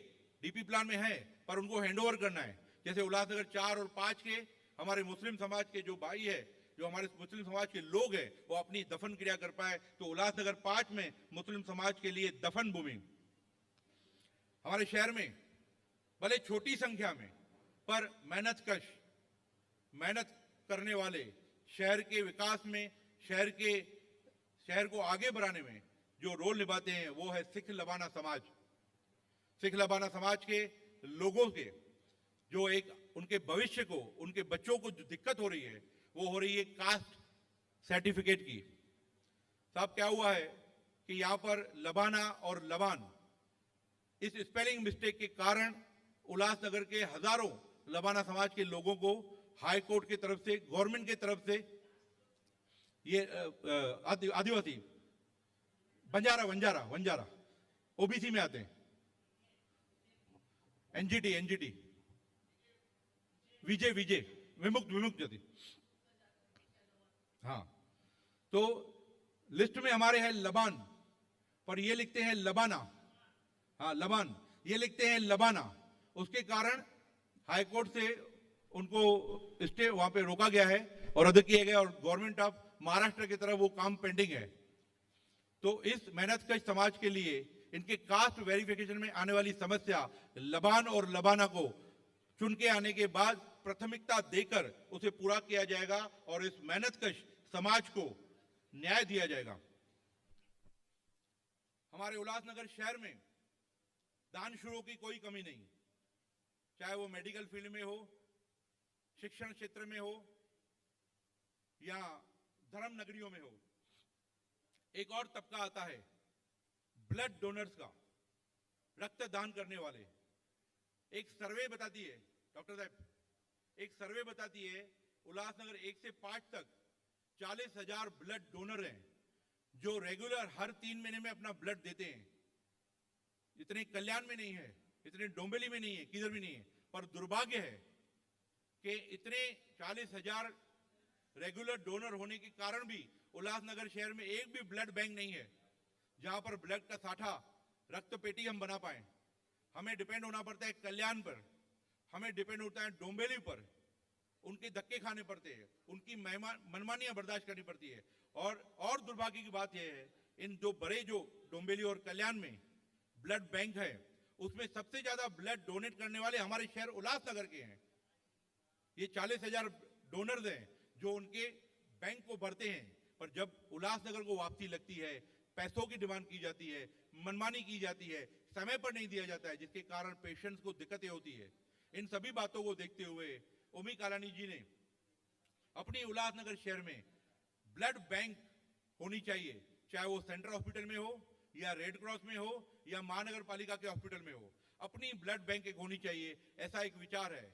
डीपी प्लान में है, पर उनको हैंडओवर करना है। जैसे उल्लासनगर 4 और 5 के हमारे मुस्लिम समाज के जो भाई है, जो हमारे मुस्लिम समाज के लोग हैं, वो अपनी दफन क्रिया कर पाए। तो उल्लासनगर 5 में मुस्लिम समाज के लिए दफन भूमि। हमारे शहर में भले छोटी संख्या में पर मेहनत करने वाले, शहर के विकास में, शहर को आगे बढ़ाने में जो रोल निभाते हैं वो है सिख लबाना समाज। सिख लबाना समाज के लोगों के जो एक उनके भविष्य को, उनके बच्चों को जो दिक्कत हो रही है वो हो रही है कास्ट सर्टिफिकेट की। साहब क्या हुआ है कि यहां पर लबाना और लबान, इस स्पेलिंग मिस्टेक के कारण उल्लासनगर के हजारों लबाना समाज के लोगों को हाई कोर्ट की तरफ से, गवर्नमेंट की तरफ से, ये आदिवासी बंजारा ओबीसी में आते हैं, एनजीटी विजय विमुक्त जाति। हाँ, तो लिस्ट में हमारे है लबान, पर ये लिखते हैं लबाना। हाँ, लबान, ये लिखते हैं लबाना। उसके कारण हाई कोर्ट से उनको स्टे वहां पे रोका गया है और रद्द किया गया, और गवर्नमेंट ऑफ महाराष्ट्र की तरफ वो काम पेंडिंग है। तो इस मेहनतकश समाज के लिए इनके कास्ट वेरिफिकेशन में आने वाली समस्या, लबान और लबाना को चुन के आने के बाद प्राथमिकता देकर उसे पूरा किया जाएगा और इस मेहनतकश समाज को न्याय दिया जाएगा। हमारे उल्लासनगर शहर में दानशूरों की कोई कमी नहीं, चाहे वो मेडिकल फील्ड में हो, शिक्षण क्षेत्र में हो या धर्म नगरियों में हो। एक और तबका आता है ब्लड डोनर्स का, रक्तदान करने वाले। एक सर्वे बताती है, डॉक्टर साहब, एक सर्वे बताती है उल्लासनगर 1 से 5 तक 40,000 ब्लड डोनर हैं जो रेगुलर हर 3 महीने में अपना ब्लड देते हैं। इतने कल्याण में नहीं है, इतने डोंबिवली में नहीं है, किधर भी नहीं है, पर दुर्भाग्य है कि इतने 40,000 रेगुलर डोनर होने के कारण भी उल्लासनगर शहर में एक भी ब्लड बैंक नहीं है जहां पर ब्लड का साठा, रक्त पेटी हम बना पाए। हमें डिपेंड होना पड़ता है कल्याण पर, हमें डिपेंड होता है डोंबिवली पर, उनके धक्के खाने पड़ते हैं, उनकी मनमानियां बर्दाश्त करनी पड़ती है। और दुर्भाग्य की बात यह है, इन जो डोंबिवली और कल्याण में ब्लड बैंक है, उसमें सबसे ज्यादा ब्लड डोनेट करने वाले हमारे शहर उल्लासनगर के हैं। ये 40,000 डोनर्स हैं जो उनके बैंक को भरते हैं, पर जब उल्लासनगर को वापसी लगती है, पैसों की डिमांड की जाती है, मनमानी की जाती है, समय पर नहीं दिया जाता है, जिसके कारण पेशेंट्स को दिक्कतें होती है। इन सभी बातों को देखते हुए ओमी कालानी जी ने अपनी उल्लासनगर शहर में ब्लड बैंक होनी चाहिए, चाहे वो सेंट्रल हॉस्पिटल में हो या रेड क्रॉस में हो या महानगर पालिका के हॉस्पिटल में हो, अपनी ब्लड बैंक एक होनी चाहिए, ऐसा एक विचार है।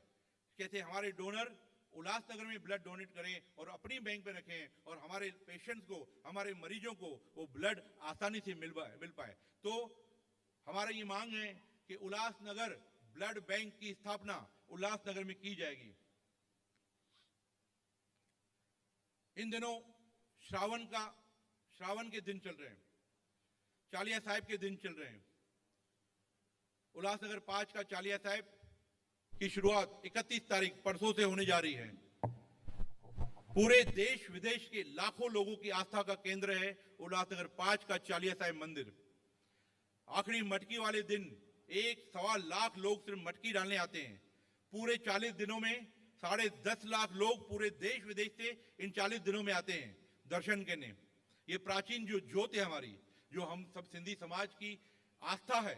कैसे हमारे डोनर उल्लासनगर में ब्लड डोनेट करें और अपनी बैंक पे रखें और हमारे पेशेंट्स को, हमारे मरीजों को वो ब्लड आसानी से मिल पाए। तो हमारा ये मांग है कि उल्लासनगर ब्लड बैंक की स्थापना उल्लासनगर में की जाएगी। इन दिनों श्रावण के दिन चल रहे हैं, चालिया साहिब के दिन चल रहे हैं। उल्लासनगर 5 का चालिया साहिब की शुरुआत 31 तारीख परसों से होने जा रही है। पूरे देश विदेश के लाखों लोगों की आस्था का केंद्र है उल्लासनगर 5 का चालिया साहिब मंदिर। आखिरी मटकी वाले दिन 1.25 लाख लोग सिर्फ मटकी डालने आते हैं। पूरे 40 दिनों में 10.5 लाख लोग पूरे देश विदेश से इन 40 दिनों में आते हैं दर्शन करने। ये प्राचीन जो ज्योत है हमारी, जो हम सब सिंधी समाज की आस्था है,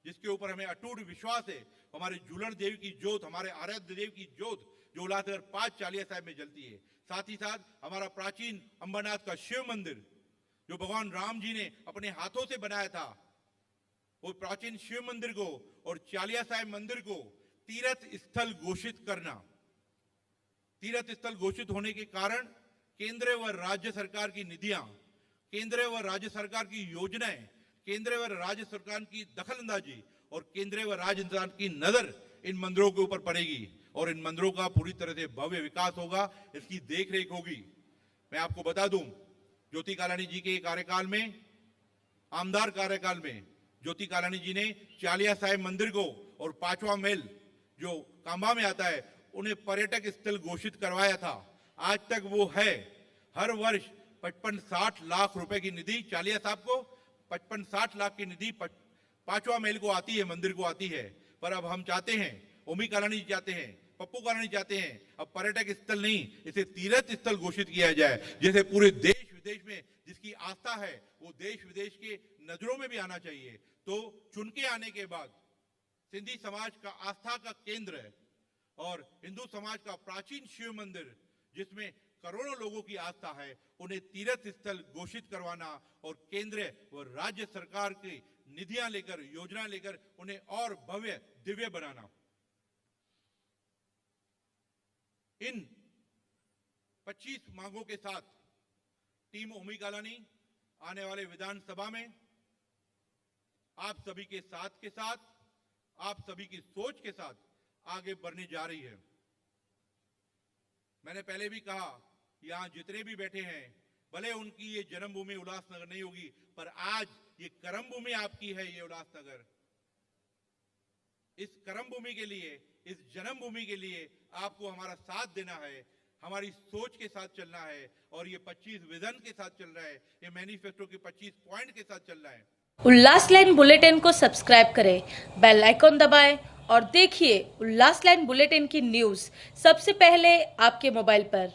जिसके ऊपर हमें अटूट विश्वास है, हमारे झूलण देव की ज्योत, हमारे आराध्य देव की ज्योत जो उल्लासनगर 5 चालिया साहिब में जलती है। साथ ही साथ हमारा प्राचीन अंबरनाथ का शिव मंदिर जो भगवान राम जी ने अपने हाथों से बनाया था, वो प्राचीन शिव मंदिर को और चालिया साहिब मंदिर को तीर्थ स्थल घोषित करना। तीर्थ स्थल घोषित होने के कारण केंद्र व राज्य सरकार की निधियां, केंद्र व राज्य सरकार की योजनाएं, केंद्र व राज्य सरकार की दखलंदाजी और केंद्र व राज्य सरकार की नजर इन मंदिरों के ऊपर पड़ेगी और इन मंदिरों का पूरी तरह से भव्य विकास होगा, इसकी देखरेख होगी। मैं आपको बता दूं, ज्योति कालानी जी के कार्यकाल में, आमदार कार्यकाल में, ज्योति कालानी जी ने चालिया साहिब मंदिर को और 5वां महल जो कांबा में आता है, उन्हें पर्यटक स्थल घोषित करवाया था। आज तक वो है। हर वर्ष 55-60 लाख रुपए की निधि चालिया साहब को 55-60 लाख की निधि 5वां महल को आती है, मंदिर को आती है। पर अब हम चाहते हैं, ओमी कालानी जी चाहते हैं, पप्पू कालानी चाहते हैं, अब पर्यटक स्थल नहीं, इसे तीर्थ स्थल घोषित किया जाए, जैसे पूरे देश विदेश में जिसकी आस्था है वो देश विदेश के नजरों में भी आना चाहिए। तो चुन के आने के बाद सिंधी समाज का आस्था का केंद्र है और हिंदू समाज का प्राचीन शिव मंदिर जिसमें करोड़ों लोगों की आस्था है, उन्हें तीर्थ स्थल घोषित करवाना और केंद्र व राज्य सरकार की निधियां लेकर, योजना लेकर उन्हें और भव्य दिव्य बनाना। इन 25 मांगों के साथ टीम ओमी कालानी आने वाले विधानसभा में आप सभी के साथ, आप सभी की सोच के साथ आगे बढ़ने जा रही है। मैंने पहले भी कहा, यहां जितने भी बैठे हैं, भले उनकी ये जन्मभूमि उल्लासनगर नहीं होगी, पर आज ये कर्म भूमि आपकी है। ये उल्लासनगर, इस कर्म भूमि के लिए, इस जन्मभूमि के लिए आपको हमारा साथ देना है, हमारी सोच के साथ चलना है और ये 25 विजन के साथ चल रहा है, ये मैनिफेस्टो के 25 पॉइंट के साथ चल रहा है। उल्लास लाइन बुलेटिन को सब्सक्राइब करें, बेल आइकॉन दबाएं और देखिए उल्लास लाइन बुलेटिन की न्यूज़ सबसे पहले आपके मोबाइल पर।